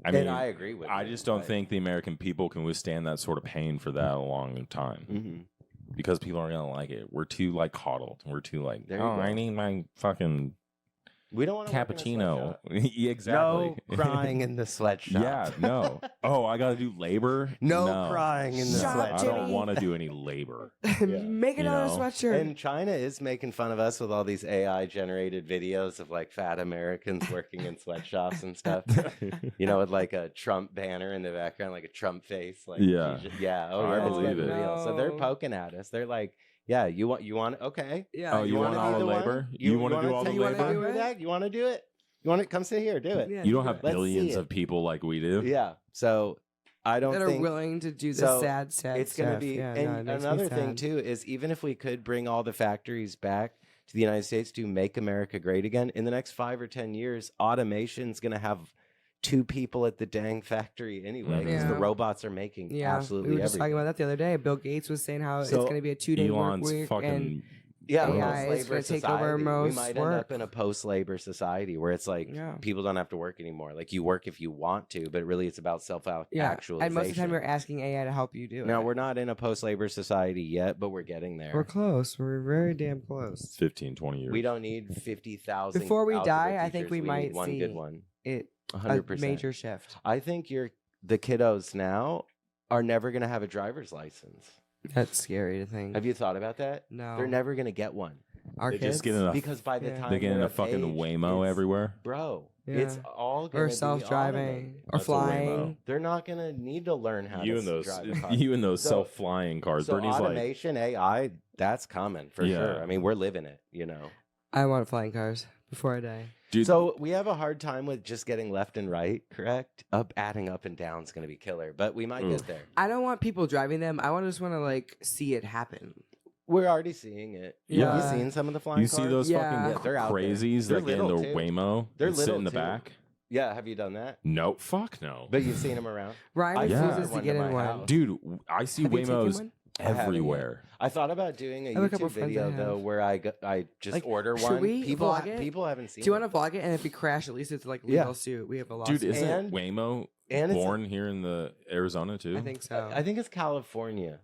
I mean, and I agree with I you, just don't but- think the American people can withstand that sort of pain for that long time Mhm. because people aren't gonna like it. We're too like coddled. We're too like, There you oh, go. I need my fucking We don't want to cappuccino. Yeah, exactly. No crying in the sweatshop. Yeah, no. Oh, I got to do labor? No crying in the Shut up, I sweatshop. don't Jimmy. want to do any labor. make You another know? sweatshirt. And China is making fun of us with all these AI generated videos of like fat Americans working in sweatshops and stuff. You know, with like a Trump banner in the background, like a Trump face. Like, Yeah. yeah. Oh, I yeah, it's believe getting it. real. So they're No. poking at us. They're like, yeah, you want, okay. yeah. Oh, you want wanna all be the one? labor? You wanna do all the You wanna labor? do it? That? You want to do it? You want to come sit here? Do it. Yeah, You don't do have it. Let's see billions it. of people like we do. Yeah. So I don't that are think willing to do the so sad it's going to stuff. be. Yeah, and no, it makes me another thing sad. too is even if we could bring all the factories back to the United States to make America great again, in the next 5 or 10 years, automation's going to have 2 people at the dang factory anyway because the Yeah. robots are making Yeah, absolutely we were just talking everything. about that the other day. Bill Gates was saying how So it's going to be a 2-day work Elon's week, fucking. and Yeah, AI is post-labor gonna take over society. most We might work. end up in a post-labor society where it's like Yeah. people don't have to work anymore. Like you work if you want to, but really it's about self-actualization. and most of the time you're asking AI to help you do it. Now we're not in a post-labor society yet, but we're getting there. We're close. We're very damn close. 15, 20 years. We don't need 50,000. Before we algebra die, I think teachers. we need might one see good one. It 100%. a major shift. I think the kiddos now are never going to have a driver's license. That's scary to think. Have you thought about that? No, They're never going to get one Our They kids just get in a because by the Yeah. time They get in they're a of fucking age, Waymo it's- everywhere. Bro, Yeah. it's all going or to self-driving or That's a Waymo. flying. They're not going to need to learn how You to and those, drive a car. you and those So- self-flying cars. So Brittany's like, automation, AI, that's coming for Yeah. sure. I mean, we're living it, you know. I want flying cars before I die. dude. So we have a hard time with just getting left and right, correct? Adding up and down is going to be killer, but we might Oof. get there. I don't want people driving them. I just want to like see it happen. We're already seeing it. Yeah. Have you seen some of the flying you cars? see those Yeah. Yeah, fucking they're out there. crazies They're that get in the little, too. Waymo They're and sit little, in the too. back? Yeah, have you done that? No, fuck no. But you've seen them around. Ryan I Yeah. refuses to one get to in my one. house. Dude, I see Have you taken Waymos one? I haven't yet. everywhere. I thought about doing a I have a couple YouTube friends video that though, have. where I just Like, order should one. we People vlog it? people haven't seen. Do you want it. to vlog it? And if we crash, at least it's like Yeah. legal suit. We have a lawsuit. Dude, isn't And- Waymo And it's- born here in the Arizona too? I think so. I think it's California,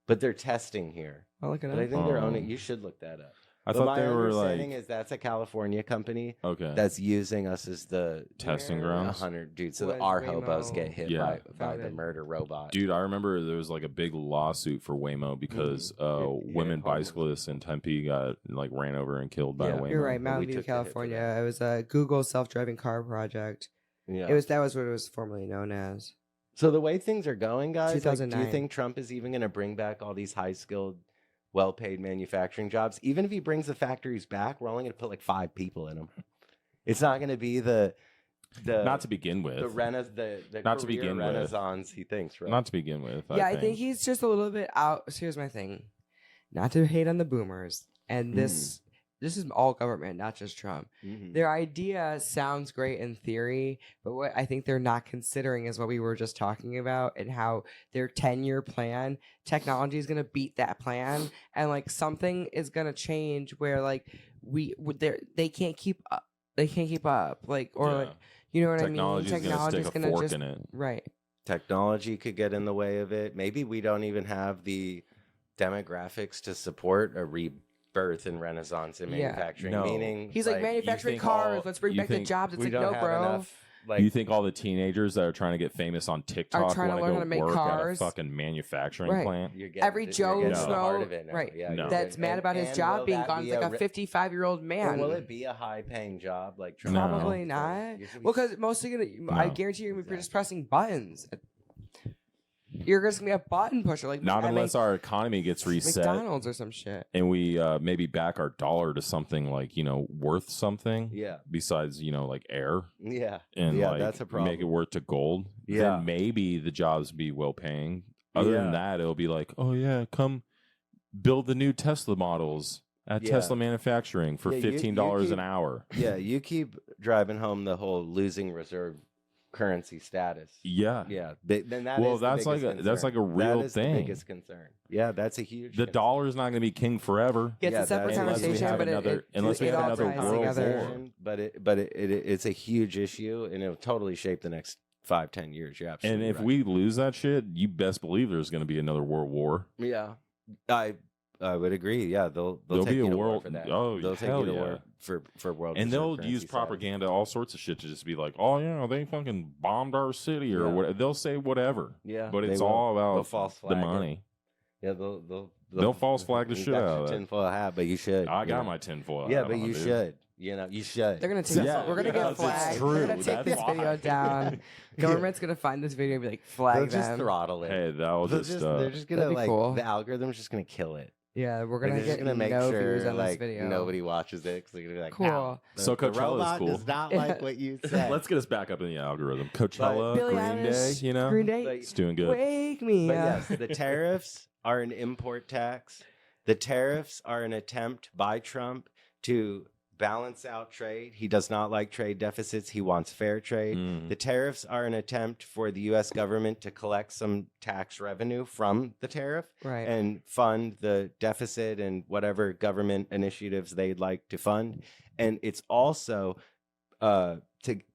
but they're testing here. I'll look it But I up. think they're owning. Oh. You should look that up. I But thought my they were understanding like is that's a California company okay. that's using us as the Testing Where- grounds. 100 dude, so that Was our hobos Waymo- get hit Yeah. by Found the it. murder robot. Dude, I remember there was like a big lawsuit for Waymo because It- women yeah, bicyclists in Tempe got like ran over and killed by Yeah. a Waymo. You're right, we Mountain took View, the hit for California. It was a Google self-driving car project. Yeah. That was what it was formerly known as. So the way things are going, guys, like, do you 2009. think Trump is even going to bring back all these high-skilled, well-paid manufacturing jobs? Even if he brings the factories back, we're only going to put like 5 people in them. It's not going to be the Not to begin with. The Not to career begin with. renaissance, he thinks, right? Not to begin with. Yeah, I think he's just a little bit out. So here's my thing. Not to hate on the boomers. And this is all government, not just Trump. Their idea sounds great in theory, but what I think they're not considering is what we were just talking about and how their 10-year plan, technology is going to beat that plan. And like something is going to change where like they can't keep up. They can't keep up. Like, or like, you know what I mean? Technology is going to stick a fork in it. Right. Technology could get in the way of it. Maybe we don't even have the demographics to support a rebirth and renaissance in manufacturing. No. Meaning, he's like manufacturing cars. Let's bring back the jobs. It's we like, don't no, have bro. enough. Like, you think all the teenagers that are trying to get famous on TikTok trying to want learn to how to make go work cars? at a fucking manufacturing Right. plant? Every Joe Snow, right? Yeah, No. that's mad about his job being gone. It's like a 55-year-old Or man. will it be a high-paying job like No. Trump? Probably not. Well, because mostly I No. guarantee you're gonna be just pressing buttons. You're just gonna be a button pusher, like Not unless our economy gets reset McDonald's or some shit. and we maybe back our dollar to something like worth something. Yeah, Besides like air. yeah, And yeah. That's a problem. make it worth to gold. Yeah. Then maybe the jobs be well paying. Other than that, it'll be like, oh yeah, come build the new Tesla models at Tesla Manufacturing for $15 an hour. Yeah, you keep driving home the whole losing reserve currency status. Yeah. Yeah. Then that Well, is the that's like biggest a that's like a concern. real That is thing. the biggest concern. Yeah, that's a huge The concern. dollar's not going to be king forever. Yeah, it's a separate unless we conversation, have but unless we it have all another ties world together. war. But it's a huge issue, and it'll totally shape the next 5-10 years. You're And absolutely if right. we lose that shit, you best believe there's going to be another world war. Yeah, I would agree. Yeah, they'll There'll take be a you to war world- for that. oh, they'll take hell you to yeah. war for world. And reserve they'll currency use status. propaganda, all sorts of shit to just be like, oh, yeah, they fucking bombed our city or Yeah. what. They'll say whatever. Yeah, But they it's will. all They'll about false the flag it. money. Yeah, They'll false flag the you shit got out your of that. tinfoil hat, but you should. I you got know. my tinfoil. Yeah, hat but on, you dude. should. You should. They're gonna take. Yeah. We're gonna Yes, get it's flagged. true. We're gonna take That's this why. video down. Government's gonna find this video and be like, They'll flag just them. throttle it. Hey, that was They'll just. they're just gonna That'd be like cool. the algorithm's just gonna kill it. Yeah, we're Like, gonna they're just get gonna make no sure views on like this video. nobody watches it because they're gonna be like, Cool. "No, So the Coachella's robot cool. does not like what you said." Let's get us back up in the algorithm. Coachella, Billie Green Day, Eilish, Green Day, Like, it's doing good. wake me But up. yes, the tariffs are an import tax. The tariffs are an attempt by Trump to balance out trade. He does not like trade deficits. He wants fair trade. Mm. The tariffs are an attempt for the U.S. government to collect some tax revenue from the tariff Right. and fund the deficit and whatever government initiatives they'd like to fund. And it's also to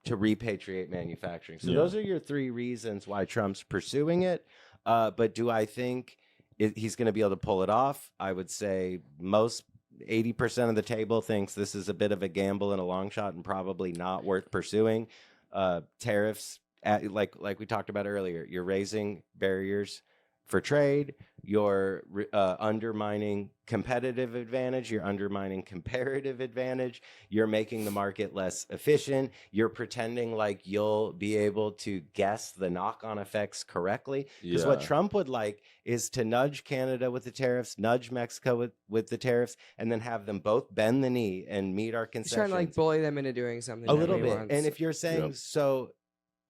repatriate manufacturing. So Yeah. those are your three reasons why Trump's pursuing it. But do I think he's going to be able to pull it off? I would say 80% of the table thinks this is a bit of a gamble and a long shot and probably not worth pursuing. Tariffs, like we talked about earlier, you're raising barriers for trade. You're undermining competitive advantage. You're undermining comparative advantage. You're making the market less efficient. You're pretending like you'll be able to guess the knock-on effects correctly. Because what Trump would like is to nudge Canada with the tariffs, nudge Mexico with the tariffs, and then have them both bend the knee and meet our He's concessions. trying to like bully them into doing something. A that little he bit. wants. And if you're saying so,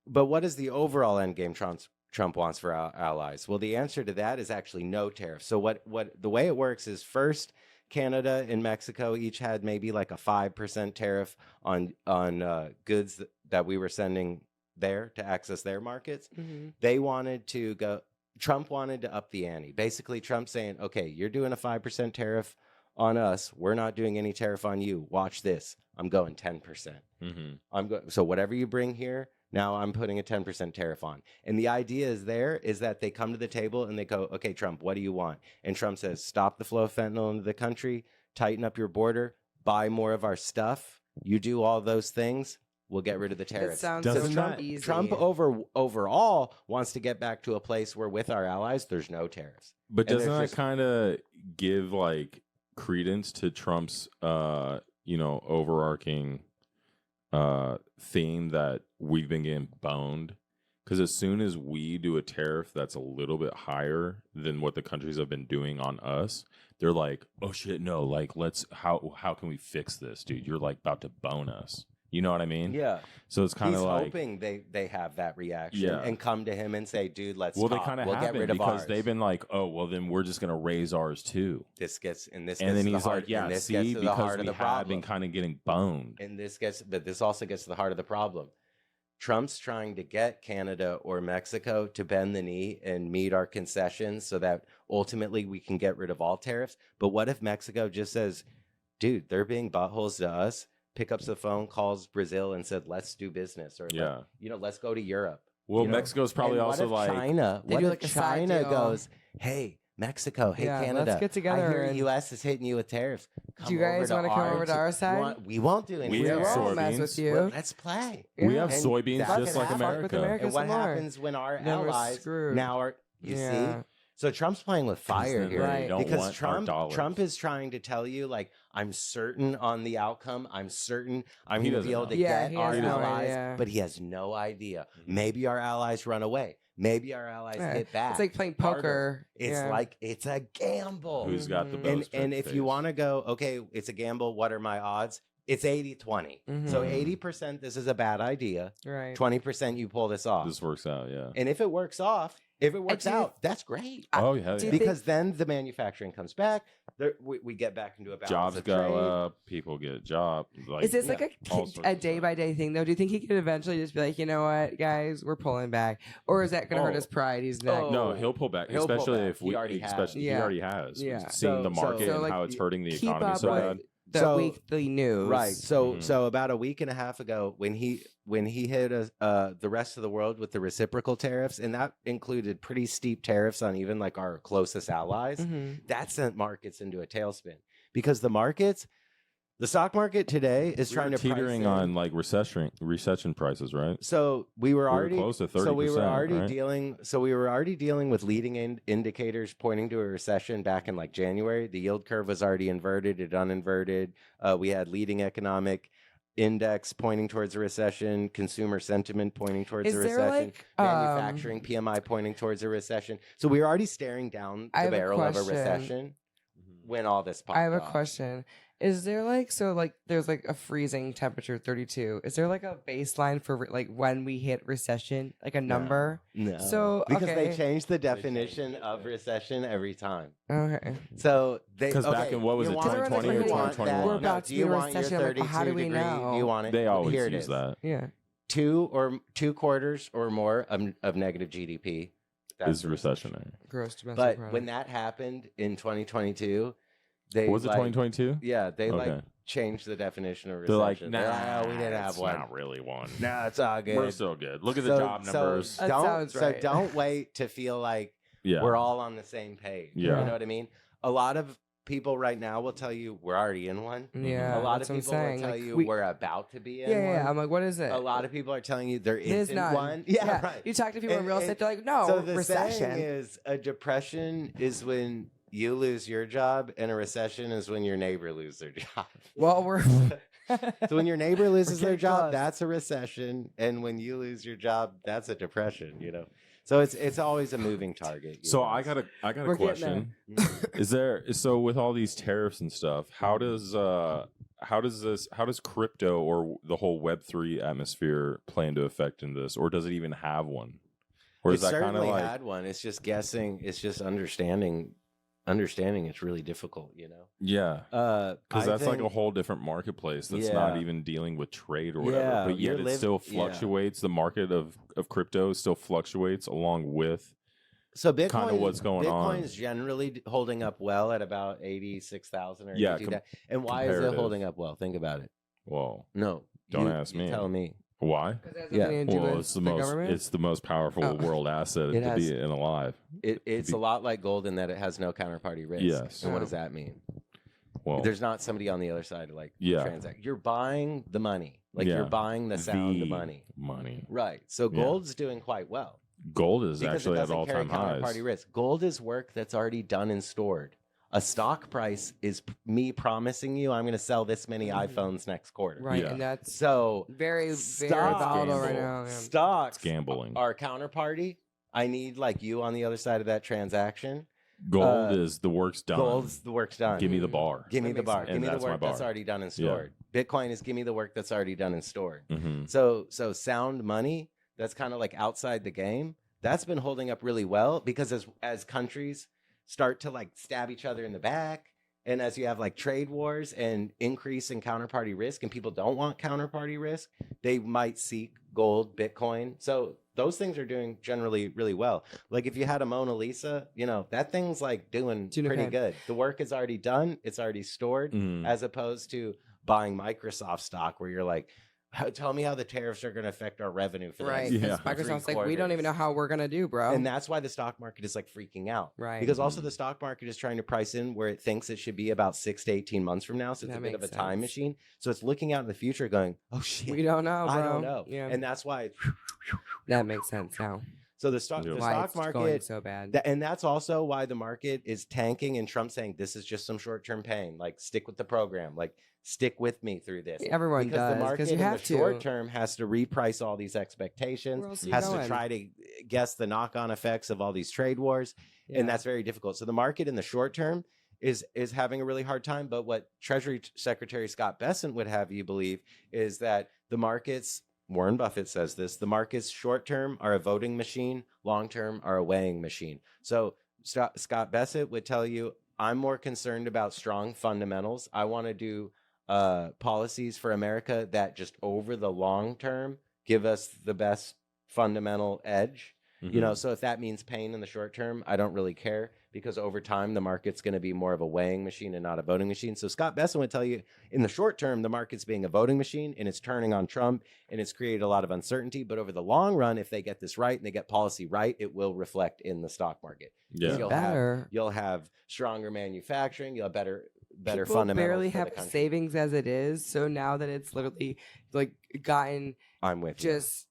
but what is the overall end game Trump wants for our allies? Well, the answer to that is actually no tariffs. So what the way it works is first, Canada and Mexico each had maybe like a 5% tariff on goods that we were sending there to access their markets. Mm-hmm. They wanted to go. Trump wanted to up the ante. Basically, Trump saying, "Okay, you're doing a 5% tariff on us. We're not doing any tariff on you. Watch this. I'm going 10%. Mm-hmm. So whatever you bring here." Now I'm putting a 10% tariff on. And the idea is that they come to the table and they go, "Okay, Trump, what do you want?" And Trump says, "Stop the flow of fentanyl into the country, tighten up your border, buy more of our stuff. You do all those things, we'll get rid of the That tariffs." sounds Doesn't so that- easy. Trump overall wants to get back to a place where with our allies, there's no tariffs. But And doesn't there's that just- kind of give like credence to Trump's overarching theme that we've been getting boned? Because as soon as we do a tariff that's a little bit higher than what the countries have been doing on us, they're like, "Oh shit, no! Like, how can we fix this, dude? You're like about to bone us." You know what I mean? Yeah. So it's kind of He's like hoping they have that reaction and come to him and say, dude, let's well, talk. they kind of we'll have get rid it of because ours. they've been like, oh, well, then we're just going to raise ours too. This gets And then he's like, yeah, this see, gets to the because heart we of the have problem. been kind of getting boned. And but this also gets to the heart of the problem. Trump's trying to get Canada or Mexico to bend the knee and meet our concessions so that ultimately we can get rid of all tariffs. But what if Mexico just says, dude, they're being buttholes to us, pick up the phone, calls Brazil and said, let's do business, or let's go to Europe. Well, Mexico's probably and also what if like China. They What do if like a side China deal. goes, hey, Mexico, hey, Canada, let's get together. I hear and the U.S. is hitting you with tariffs. do you guys want to come over to our side? We won't do anything. We have won't mess soybeans. with you. Well, let's play. we have And soybeans that just can like happen. Fuck with America. America. And what some more. happens when our Then we're allies screwed. now are you Yeah. see? So Trump's playing with fire then here, they Right. don't because want our dollars. Trump is trying to tell you, like, I'm certain on the outcome. I'm certain I'm He going to be doesn't able to know. Yeah, get he our has no allies, idea. but he has no idea. Mm-hmm. Maybe our allies run away. Maybe our allies Yeah. hit back. It's like playing harder. poker. It's like it's a gamble. Who's got the Mhm. most? And if you want to go, okay, it's a gamble. What are my odds? It's 80-20. So Mhm. 80% this is a bad idea. right. 20% you pull this off. this works out, yeah. And if it works do- out, that's great. Oh yeah, do yeah. you Because then the manufacturing comes back. We get back into a balance Jobs of go trade. up, people get a job. Like, Is this like all sorts a of day stuff. by day thing though? Do you think he could eventually just be like, you know what, guys, we're pulling back, or is that going to hurt Oh. his pride? He's not. No, he'll pull back, He'll pull especially back. if He we. already has. Especially he Yeah. already has. Yeah. Seeing the So- market so, and like, how it's hurting the keep economy up so with bad. the So- weekly news, Right. So Mhm. so about a week and a half ago, when he hit the rest of the world with the reciprocal tariffs, and that included pretty steep tariffs on even like our closest allies, Mhm. that sent markets into a tailspin because the stock market today is We trying were to price teetering in. on like recession prices, right? So we were already close to 30%. So we were already right? dealing. So we were already dealing with leading indicators pointing to a recession back in like January. The yield curve was already inverted. It uninverted. We had leading economic index pointing towards a recession. Consumer sentiment pointing towards Is a there recession. like Manufacturing PMI pointing towards a recession. So we were already staring down I the have a barrel of a question. recession when all this popped I have a off. question. Is there there's like a freezing temperature 32? Is there like a baseline for like when we hit recession, like a number? No, So, because they okay. change the changed definition it, of yeah. recession every time. Okay. So they 'Cause back in, what was you it, want- 2020 or you want 2021? that- We're no, about to do be you in a want your recession. Like, well, how do 32 we degree? know? Do you want it? They always Here it use is. that. Yeah. 2 quarters or more of negative GDP. Is a recessionary. Gross domestic But product. when that happened in 2022, they Was it like, 2022? Yeah, they like Okay. changed the definition of They're like, recession. nah, "Oh, we didn't have it's one. not really one. No, it's all good. We're still good. Look at the job numbers. That don't sounds right. don't wait to feel like Yeah. we're all on the same page. Yeah. You know what I mean? A lot of people right now will tell you we're already in one. Yeah. A lot that's of what I'm people will saying. tell Like, you we- we're about to be in yeah, yeah. one. I'm like, what is it? A lot of people are telling you there There's isn't none. one. Yeah, right. You talk to people in And- real and- estate, they're like, no, so the recession. saying is a depression is when you lose your job, and a recession is when your neighbor loses their job. Well, we're So when your neighbor loses their getting job, close. that's a recession, and when you lose your job, that's a depression. You know, so it's always a moving target. you So know. I got a We're getting question. Is there with all these tariffs and stuff? How does crypto or the whole Web3 atmosphere play into effect in this, or does it even have one? Or It is that kind of certainly like had one. It's just guessing. It's just understanding. Understanding it's really difficult. You know. yeah? Because Because that's like a whole different marketplace that's not Yeah. even dealing with trade or whatever. Yeah, but yet you're it still yeah. fluctuates. The market of crypto still fluctuates along with. So Bitcoin, kinda what's going on. Bitcoin's generally holding up well at about 86,000 or Yeah, 82,000. And why is it comparative. holding up well? Think about it. Well, No, Don't you- ask you me. Tell me. why? Yeah. Well, it's the most government? it's the most powerful Oh. world asset It to has- be in alive. It's be- a lot like gold in that it has no counterparty risk. Yes. And what Oh. does that mean? Well, There's not somebody on the other side to like Yeah. transact. You're buying the money. Like Yeah. you're buying the sound of money. Money. Right. So Yeah. gold's doing quite well. Gold is Because actually it at doesn't all carry time highs. counterparty risk. Gold is work that's already done and stored. A stock price is me promising you I'm going to sell this many iPhones next quarter. Right, Yeah. and that's So very, very Stocks- volatile right Gamble. now. Yeah. stocks It's gambling. are counterparty. I need like you on the other side of that transaction. Gold is the work's done. Gold's the work's done. Give me the bar. Give me That the makes bar. sense. Give And me the that's my work that's bar. already done and Yeah. stored. Bitcoin is give me the work that's already done and stored. Mm-hmm. So sound money that's kind of like outside the game, that's been holding up really well because as countries start to like stab each other in the back, and as you have like trade wars and increase in counterparty risk, and people don't want counterparty risk, they might seek gold, Bitcoin. So those things are doing generally really well. Like if you had a Mona Lisa, that thing's like doing Doing pretty okay. good. The work is already done. It's already stored, Mm. as opposed to buying Microsoft stock where you're like, tell me how the tariffs are going to affect our revenue for the Right. next Yeah. Because Microsoft's 3 like, we don't even know quarters. how we're going to do, bro. And that's why the stock market is like freaking out. Right. Because also the stock market is trying to price in where it thinks it should be about 6 to 18 months from now. So it's That a bit of a makes time sense. machine. So it's looking out in the future going, oh shit, we don't know, bro. I don't know. Yeah. And that's why. that makes sense now. So the stock, Yeah. the Why stock it's going market, so bad. and that's also why the market is tanking and Trump saying this is just some short-term pain. Like stick with the program. Like stick with me through this. Everyone Because does the market because you in have the to. short term has to reprice all these expectations, Where else are you has going? to try to guess the knock-on effects of all these trade wars, and that's very difficult. So the market in the short term is having a really hard time. But what Treasury Secretary Scott Bessent would have you believe is that the markets, Warren Buffett says this, the markets short term are a voting machine, long term are a weighing machine. So Scott Bessent would tell you, I'm more concerned about strong fundamentals. I want to do policies for America that just over the long term give us the best fundamental edge. Mm-hmm. So if that means pain in the short term, I don't really care because over time the market's going to be more of a weighing machine and not a voting machine. So Scott Bessent would tell you in the short term, the market's being a voting machine and it's turning on Trump and it's created a lot of uncertainty. But over the long run, if they get this right and they get policy right, it will reflect in the stock market. Yeah. You'll have stronger manufacturing. You'll have better People fundamentals barely for have the country. savings as it is. So now that it's literally like gotten I'm with you. just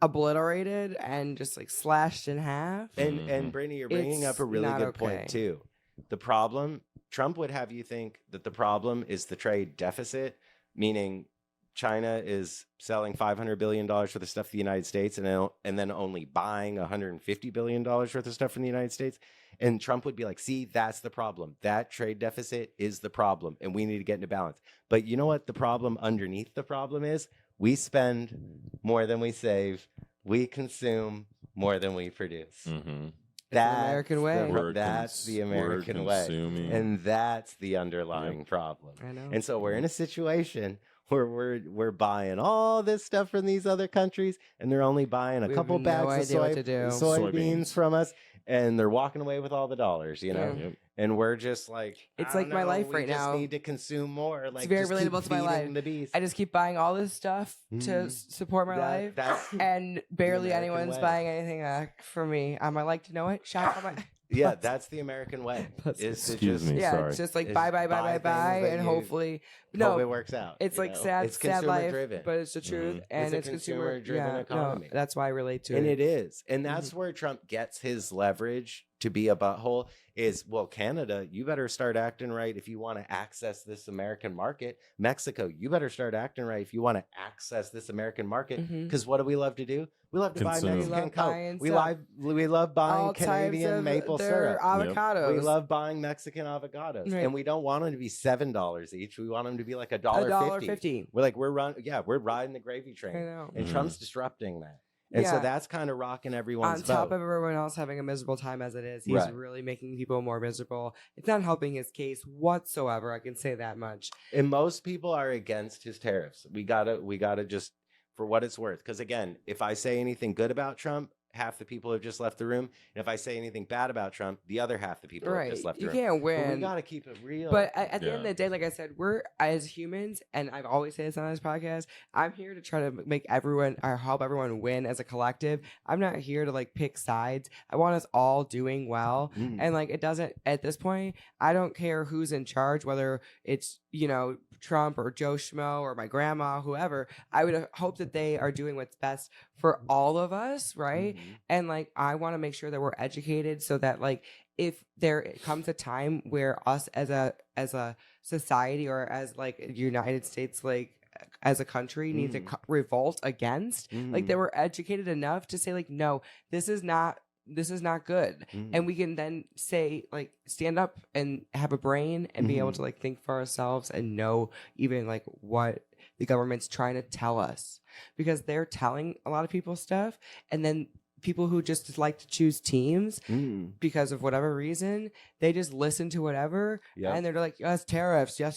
obliterated and just like slashed in half. And Brittany, you're bringing It's up a really not good okay. point too. The problem, Trump would have you think that the problem is the trade deficit, meaning China is selling $500 billion worth of stuff to the United States and then only buying $150 billion worth of stuff from the United States. And Trump would be like, see, that's the problem. That trade deficit is the problem. And we need to get into balance. But you know what the problem underneath the problem is? We spend more than we save. We consume more than we produce. Mm-hmm. That's the American way. That's the American way. And that's the underlying problem. I know. And so we're in a situation where we're buying all this stuff from these other countries, and they're only buying a We couple have no bags idea what of to do. soybeans from us, and they're walking away with all the dollars, Yeah. Yep. And we're just like, It's I like don't my know, life we right just now. need to consume more. Like, very just keep relatable to my feeding life. the beast. I just keep buying all this stuff to Mhm. support my life. That's And barely American anyone's way. buying anything for me. I might like to know it. Shout out my yeah, that's the American way. Plus- Is to Excuse just me. yeah, Sorry. it's just like Is buy, buy things that and you hopefully hope it no. works out. It's you like know? sad, It's sad life, consumer-driven. but it's the truth, Mhm. and It's a it's consumer-driven yeah, economy. No, that's why I relate to And it. it is. And that's where Trump gets his leverage to be a butthole is, well, Canada, you better start acting right if you want to access this American market. Mexico, you better start acting right if you want to access this American market. Mhm. Because what do we love to do? We love to buy Consume. Mexican We love Coke. buying We stuff. love buying All types Canadian of maple their syrup. avocados. We love buying Mexican avocados. Right. And we don't want them to be $7 each. We want them to be like $1.50. $1.50. We're riding the gravy I train. know. And Mhm. Trump's disrupting that. And so Yeah. that's kind of rocking On everyone's top boat. of everyone else having a miserable time as it is, he's Right. really making people more miserable. It's not helping his case whatsoever. I can say that much. And most people are against his tariffs. We gotta just, for what it's worth. Because again, if I say anything good about Trump, half the people have just left the room. And if I say anything bad about Trump, the other half the people have Right. just left the You room. can't But win. we gotta keep it real. But at the end of Yeah. the day, like I said, we're as humans, and I've always said this on this podcast, I'm here to try to make everyone or help everyone win as a collective. I'm not here to like pick sides. I want us all doing well. Mm. And like it doesn't at this point, I don't care who's in charge, whether it's, Trump or Joe Schmo or my grandma, whoever. I would hope that they are doing what's best for all of us, right? Mhm. And like I want to make sure that we're educated so that like if there comes a time where us as a society or as like United States like as a country needs to revolt against, like Mhm. they were educated enough to say like no, this is not this is not good. And we can then say, like, stand up and have a brain and be able to, like, think for ourselves and know even, like, what the government's trying to tell us, because they're telling a lot of people stuff, and then people who just like to choose teams because of whatever reason, they just listen to whatever, and they're like, yes, tariffs, and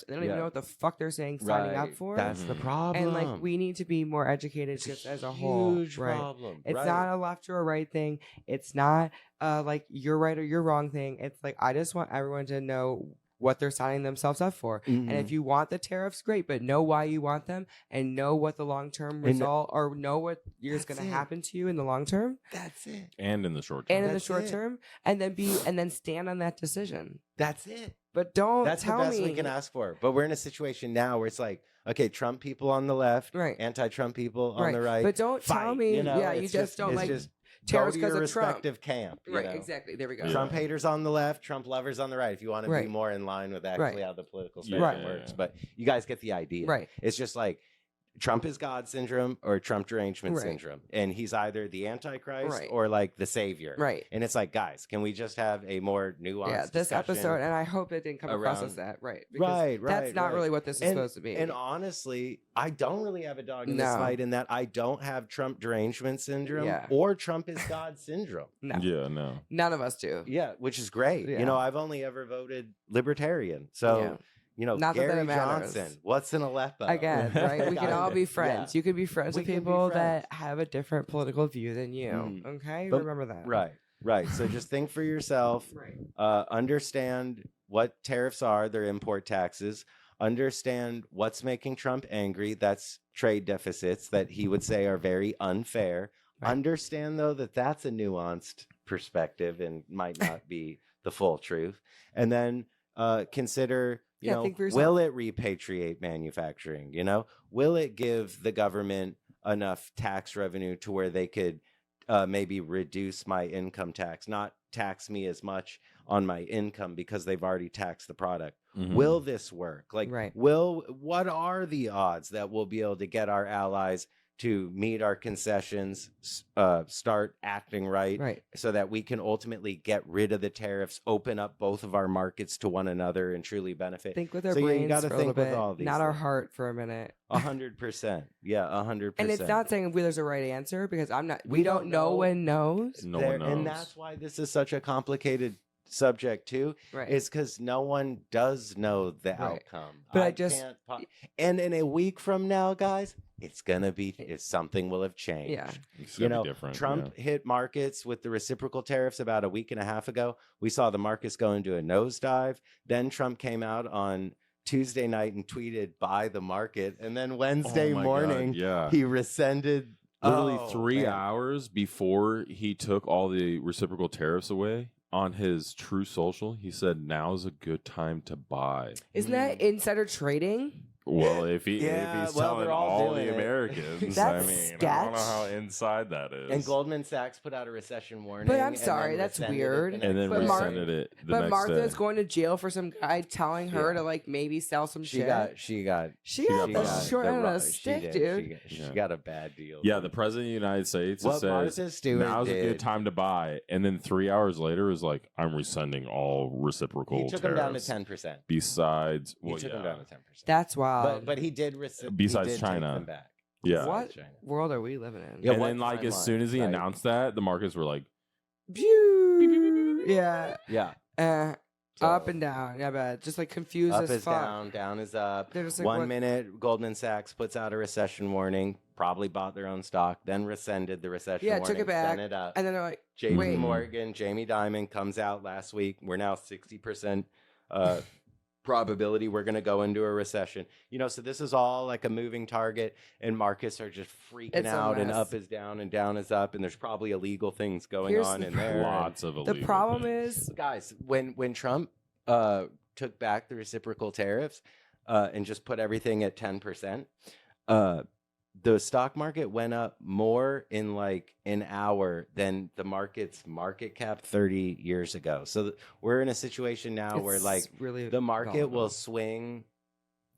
they don't even know what the fuck they're saying, signing up for. That's the problem. And like, we need to be more educated just as a whole. Huge problem. It's not a left or a right thing. It's not like you're right or you're wrong thing. It's like, I just want everyone to know what they're signing themselves up for. And if you want the tariffs, great, but know why you want them and know what the long-term result, or know what is going to happen to you in the long term. That's it. And in the short term. And in the short term. And then stand on that decision. That's it. But don't That's tell the best me we can ask for. But we're in a situation now where it's like, okay, Trump people on the left, anti-Trump people on the right. But don't tell me, you just don't like tariffs because of respective camp. Exactly. There we go. Trump haters on the left, Trump lovers on the right. If you want to be more in line with actually how the political spectrum works, but you guys get the idea. Right. It's just like Trump is God syndrome or Trump derangement syndrome, and he's either the Antichrist or like the savior. Right. And it's like, guys, can we just have a more nuanced this discussion episode, and I hope it didn't come across as that. Because that's not really what this is supposed to be. And honestly, I don't really have a dog in this fight in that I don't have Trump derangement syndrome or Trump is God syndrome. No. None of us do. Yeah, which is great. Yeah. You know, I've only ever voted libertarian. So, you know, not Gary that Johnson, what's an Aleppo? Again, right? We can all be friends. You can be friends with people that have a different political view than you. Okay? But, remember that. Right. So just think for yourself. Understand what tariffs are, their import taxes. Understand what's making Trump angry. That's trade deficits that he would say are very unfair. Understand, though, that that's a nuanced perspective and might not be the full truth. And then consider, you know, will it repatriate manufacturing? You know, will it give the government enough tax revenue to where they could maybe reduce my income tax, not tax me as much on my income because they've already taxed the product? Will this work? Like, what are the odds that we'll be able to get our allies to meet our concessions, start acting right, so that we can ultimately get rid of the tariffs, open up both of our markets to one another, and truly benefit? Think with our brains you gotta for a think little with bit, all these not our things. heart for a minute. 100%. Yeah, 100%. And it's not saying there's a right answer, because I'm not. We don't know when knows. No one knows. And that's why this is such a complicated subject too, is because no one does know the outcome. But and in a week from now, guys, it's gonna be something will have changed. Yeah, it's gonna be different. Trump hit markets with the reciprocal tariffs about a week and a half ago. We saw the markets go into a nosedive. Then Trump came out on Tuesday night and tweeted "buy the market," and then Wednesday morning, he rescinded. Literally 3 hours before he took all the reciprocal tariffs away. On his True Social, he said, "Now's a good time to buy." Isn't that insider trading? Well, if he's telling all the Americans, I mean, I don't know how inside that is. And Goldman Sachs put out a recession warning. But I'm sorry, that's weird. And then rescinded it the next day. But Martha's going to jail for some guy telling her to like maybe sell some shit. She got the short end of the stick, dude. She got a bad deal. Yeah, the president of the United States says now's a good time to buy, and then 3 hours later is like, I'm rescinding all reciprocal tariffs. He took him down to 10%. Besides, he took him down to 10%. That's wild. But he did. Besides China, take them back. Yeah. What world are we living in? Yeah, and then, like, as soon as he announced that, the markets were like, yeah. So, up and down. Yeah, but just like confused as fuck. Up is down is up. Like, 1 minute, Goldman Sachs puts out a recession warning. Probably bought their own stock, then rescinded the recession warning. Took it back, sent it up. and then they're like, JP Morgan, Jamie Dimon comes out last week. We're now 60% probability we're going to go into a recession. You know, so this is all like a moving target, and markets are just freaking out, and up is down and down is up, and there's probably illegal things going on in there. Lots of illegal The problem things. is, guys, when Trump took back the reciprocal tariffs and just put everything at 10%, the stock market went up more in like an hour than the market's market cap 30 years ago. So we're in a situation now where like really the market volatile. will swing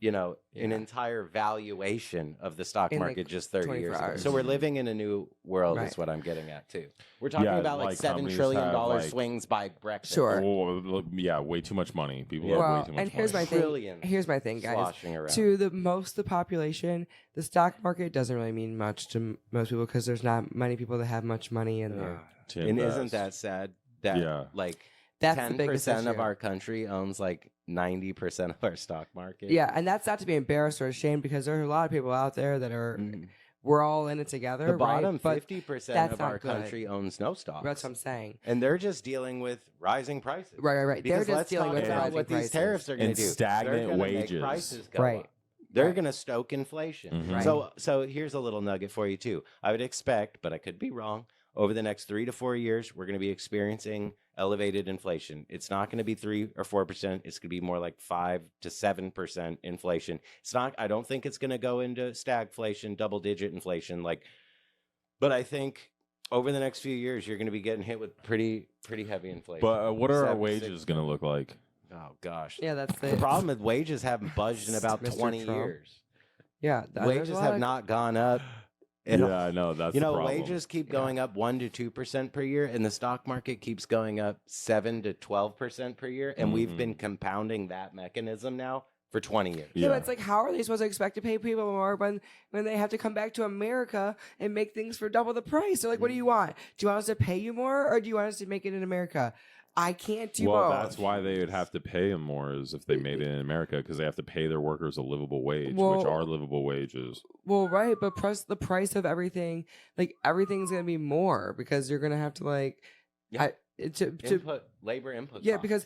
an entire valuation of the stock In, market like, just 30 24 years ago. hours. So we're living in a new world Right. is what I'm getting at too. We're talking Yeah, about like $7 companies trillion have, like- swings by Brexit. Sure. Oh, look, yeah, way too much money. People Yeah. have way Well, too much and here's money. my thing. Trillions Here's my thing, guys. sloshing around. To the most of the population, the stock market doesn't really mean much to most people because there's not many people that have much money in there. To And invest. isn't that sad that Yeah. like That's the 10% biggest of issue. our country owns like 90% of our stock market? Yeah, and that's not to be embarrassed or ashamed because there are a lot of people out there that are. Mhm. We're all in it together. The bottom right? But 50% that's of not our good. country owns no stocks. that's what I'm saying. And they're just dealing with rising prices. Right. Because They're let's just dealing talk with about rising what prices. these tariffs are going to And do. stagnant They're gonna make wages. prices go Right. up. They're Right. going to stoke inflation. Mhm. Right. So here's a little nugget for you too. I would expect, but I could be wrong, over the next 3 to 4 years, we're going to be experiencing elevated inflation. It's not going to be 3 or 4%. It's going to be more like 5 to 7% inflation. It's not. I don't think it's going to go into stagflation, double-digit inflation. But I think over the next few years, you're going to be getting hit with pretty heavy inflation. But what are our 7, wages 6. going to look like? Oh gosh. Yeah, that's The problem with wages haven't budged in about Mr. 20 Trump. years. Yeah, there's Wages a lot have of- not gone up. at all. Yeah, I know. That's the problem. Wages keep going up 1 to 2% per year, and the stock market keeps going up 7 to 12% per year. And we've Mhm. been compounding that mechanism now for 20 years. Yeah, but it's like, how are they supposed to expect to pay people more when they have to come back to America and make things for double the price? They're like, what do you want? Do you want us to pay you more, or do you want us to make it in America? I can't do well, both. that's why they would have to pay them more is if they made it in America because they have to pay their workers a livable wage, which Well- are livable wages. Well, right, but plus the price of everything, like everything's gonna be more because you're gonna have to like, Yeah. Labor input. yeah, costs. because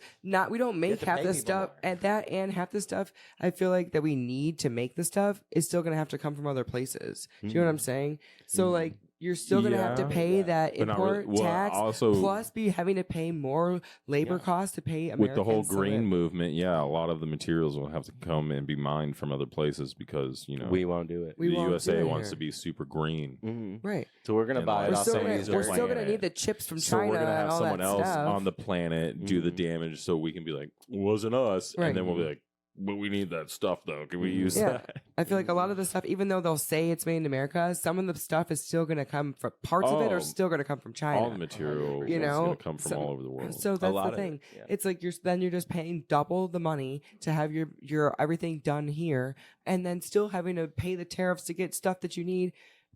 we don't make to half pay the people stuff more. and half the stuff I feel like that we need to make the stuff is still gonna have to come from other places. Do you know what I'm saying? So Mhm. like you're still gonna have to Yeah. pay Yeah. that But not really. import Well, tax also- plus be having to pay more labor Yeah. costs to pay With Americans. the whole so green that- movement, yeah, a lot of the materials will have to come and be mined from other places because, we won't do it. We the won't USA do it wants here. to be super green. Mhm. right. So we're gonna And buy like it We're off still some gonna, of these we're other still gonna planets. need the chips from So China we're gonna have and all someone that else stuff. on the planet do the Mhm. damage so we can be like, it wasn't us. Right. And then we'll be like, but we need that stuff though. Can we use Yeah. that? I feel like a lot of the stuff, even though they'll say it's made in America, some of the stuff is still going to come from parts of it Oh, are still going to come from China. All the material You is know, going to come from so- all over the world. So that's lot the of thing. it, yeah. It's like you're just paying double the money to have your everything done here, and then still having to pay the tariffs to get stuff that you need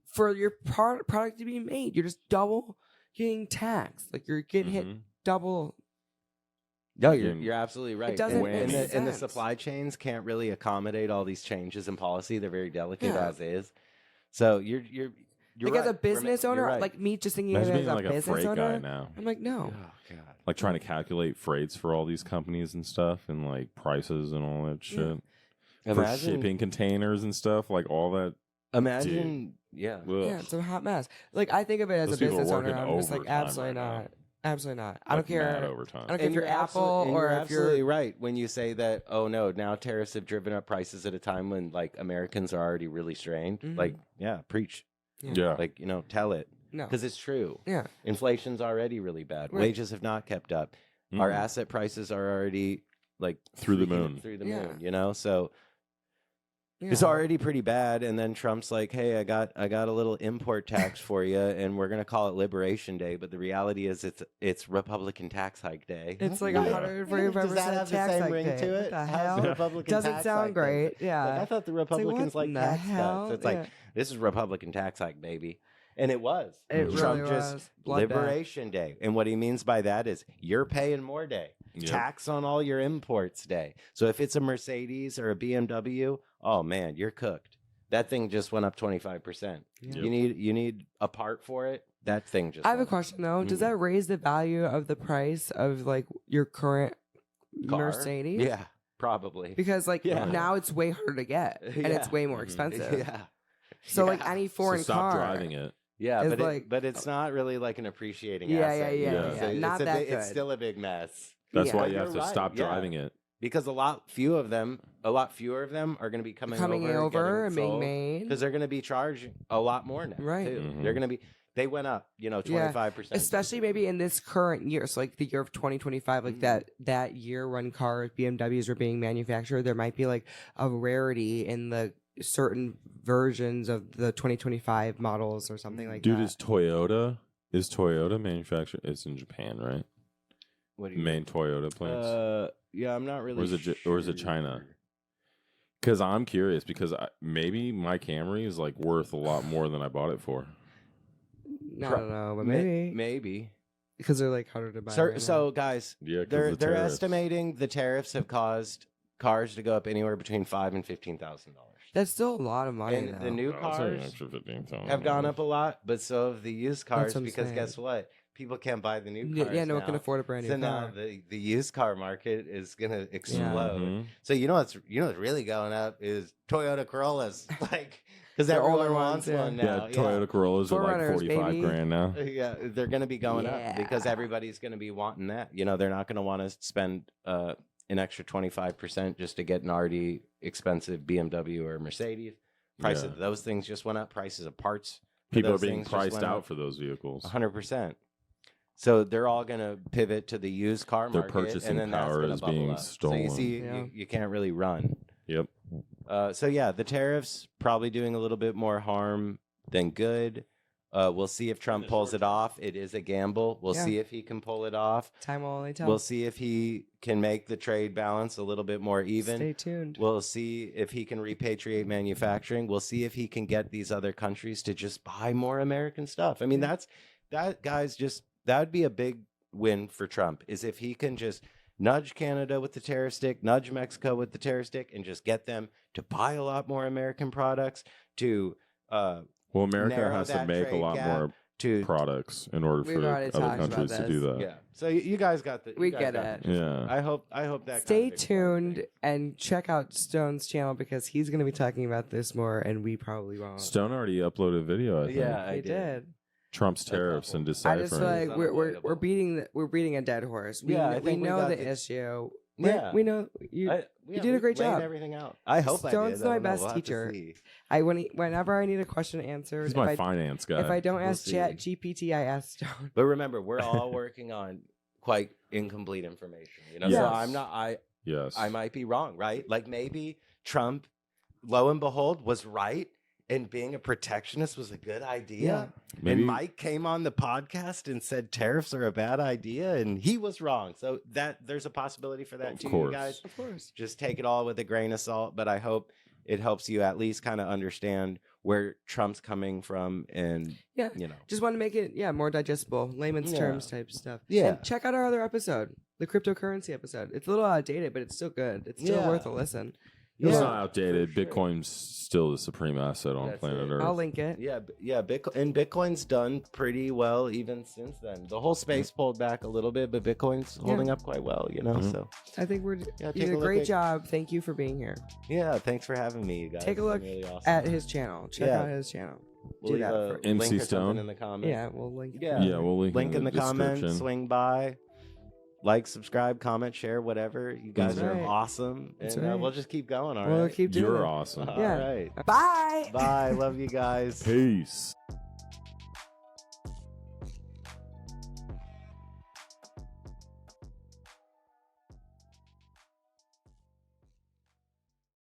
for your product to be made. You're just double getting taxed. Like you're getting hit Mhm. double. No, Again, you're absolutely right. doesn't make and the sense. supply chains can't really accommodate all these changes in policy. They're very delicate Yeah. as is. So you're Like right. as a business You're owner, right. like me just thinking Imagine of it being as a like a business freight guy owner, now. I'm like, no. Oh god. Like trying to calculate freights for all these companies and stuff and like prices and all that shit. For Imagine, shipping containers and stuff, like all that. imagine, yeah. Ugh. Yeah, it's a hot mess. Like I think of it as Those a people are business owner. working I'm just like, overtime absolutely right now. not. Absolutely not. I Like don't care. mad overtime. I don't care if you're Apple and or you're if absolutely you're. right when you say that. Oh no, now tariffs have driven up prices at a time when like Americans are already really strained. Mhm. Like, yeah, preach. Yeah. Like tell it No. because it's true. Yeah. Inflation's already really bad. Right. Wages have not kept up. Our Mhm. asset prices are already like Through the freaking moon. Through the Yeah. moon. So Yeah. it's already pretty bad. And then Trump's like, "Hey, I got a little import tax for you, and we're gonna call it Liberation Day." But the reality is, it's Republican tax hike day. It's like Yeah. 145% Does that have the tax same hike ring day. to What it? the How's hell? the Republican Doesn't tax sound hike day? great. Yeah. Like, I thought the It's Republicans what like in the tax hell? cuts. It's like Yeah. this is Republican tax hike, baby, and it was. It Trump really just was. Bloodbath. Liberation Day, and what he means by that is you're paying more day. Yep. Tax on all your imports day. So if it's a Mercedes or a BMW, oh man, you're cooked. That thing just went up 25%. Yeah. You need a part for it. That thing just. I have a went up. question though. Does Mhm. that raise the value of the price of like your current Car? Mercedes? Yeah, probably. Because like Yeah. now it's way harder to get and it's Yeah. way more Mhm. expensive. Yeah, So like Yeah. any So foreign stop car. driving it. yeah, It's but like- but it's not really like an appreciating Yeah, asset. yeah, yeah, It's yeah. a- Not it's a that big- It's good. still a big mess. That's Yeah. why you You're have to right, stop yeah. driving it. Because a lot fewer of them are going to be coming over and being made. because they're going to be charging a lot more now. Right. Too. Mhm. They're going to be They went up, Yeah. 25%. Especially maybe in this current year, so like the year of 2025, like that year when cars, BMWs are being manufactured, there might be like a rarity in the certain versions of the 2025 models or something like Dude, that. is Toyota manufactured? It's in Japan, right? What do you Main Toyota plants. Yeah, I'm not really. Or is it China? Because I'm curious, because maybe my Camry is like worth a lot more than I bought it for. I don't know, but maybe Maybe. because they're like harder to buy. So, right now. so guys, Yeah, 'cause they're the tariffs. estimating the tariffs have caused cars to go up anywhere between $5,000 and $15,000. That's still a lot of money. And though. the new I'll say an cars extra 15,000. have gone up a lot, but so have the used cars what I'm because saying. guess what? People can't buy the new Yeah, cars. no one can now. afford a brand new So car. now the used car market is gonna explode. Mhm. So what's really going up is Toyota Corollas, like because The everyone older wants ones, yeah. one now. Yeah, Toyota Corollas are like 4Runners, 45 baby. grand now. Yeah, they're going to be going up because Yeah. everybody's going to be wanting that. They're not going to want to spend an extra 25% just to get an already expensive BMW or Mercedes. Price Yeah. of those things just went up. Prices of parts. for People are those being things just priced went out up for those vehicles. 100%. So they're all going to pivot to the used car Their market. purchasing and then that's power gonna is bubble being up. So stolen. you see, Yeah. you can't really run. Yep. So yeah, the tariffs probably doing a little bit more harm than good. We'll see if Trump pulls it off. It is a gamble. We'll Yeah. see if he can pull it off. Time will only tell. We'll see if he can make the trade balance a little bit more even. Stay tuned. We'll see if he can repatriate manufacturing. We'll see if he can get these other countries to just buy more American stuff. I mean, that would be a big win for Trump, is if he can just nudge Canada with the tariff stick, nudge Mexico with the tariff stick, and just get them to buy a lot more American products, to Well, America narrow has to that make a trade lot gap, more to products in order We've for already other talked about countries to do this. that. yeah. So you guys got the. We you guys get got it. the gist. Yeah. I hope that. Stay kind of explains tuned things. and check out Stone's channel because he's going to be talking about this more, and we probably won't. Stone already uploaded a video, I think. Yeah, I He did. did. Trump's That's tariffs and awful. I just feel deciphering. like It's we're unavoidable. beating a dead horse. Yeah, I we think we know got the the- issue. Yeah. we know you. You did a great laid job. Everything out. I hope Stone's I did. I my don't know. best We'll have to teacher. see. Whenever I need a question answered, He's my finance guy. if I don't We'll ask see. Chat GPT, I ask Stone. But remember, we're all working on quite incomplete information. So Yes. I'm not. Yes. I might be wrong, right? Like maybe Trump, lo and behold, was right, and being a protectionist was a good idea. Maybe And Mike came on the podcast and said tariffs are a bad idea, and he was wrong. So there's a possibility for that Of too, course. you guys. Of course. Just take it all with a grain of salt. But I hope it helps you at least kind of understand where Trump's coming from, and Yeah. Just want to make it, more digestible, layman's Yeah. terms type stuff. Yeah. And check out our other episode, the cryptocurrency episode. It's a little outdated, but it's still good. It's still Yeah. worth a listen. it's Yeah, not outdated. for sure. Bitcoin's still the supreme asset on That's planet it. Earth. I'll link it. Yeah, Bitcoin's done pretty well even since then. The whole space pulled back a little bit, but Bitcoin's holding up quite well, Mhm. So I think Yeah, you take did a a look great at- job. Thank you for being here. yeah, thanks for having me, you guys. Take a It's look been really awesome. At his channel. Check Yeah. out his channel. We'll do leave that a for- link MC or something Stone? in the comments. Yeah, we'll link. Yeah. Yeah, we'll link in the comments. description. Swing by, like, subscribe, comment, share, whatever. You guys That's are right. awesome, That's and right. we'll just keep going. All We'll right. keep doing You're it. awesome. All Yeah. right. Bye. Bye. Love you guys. Peace.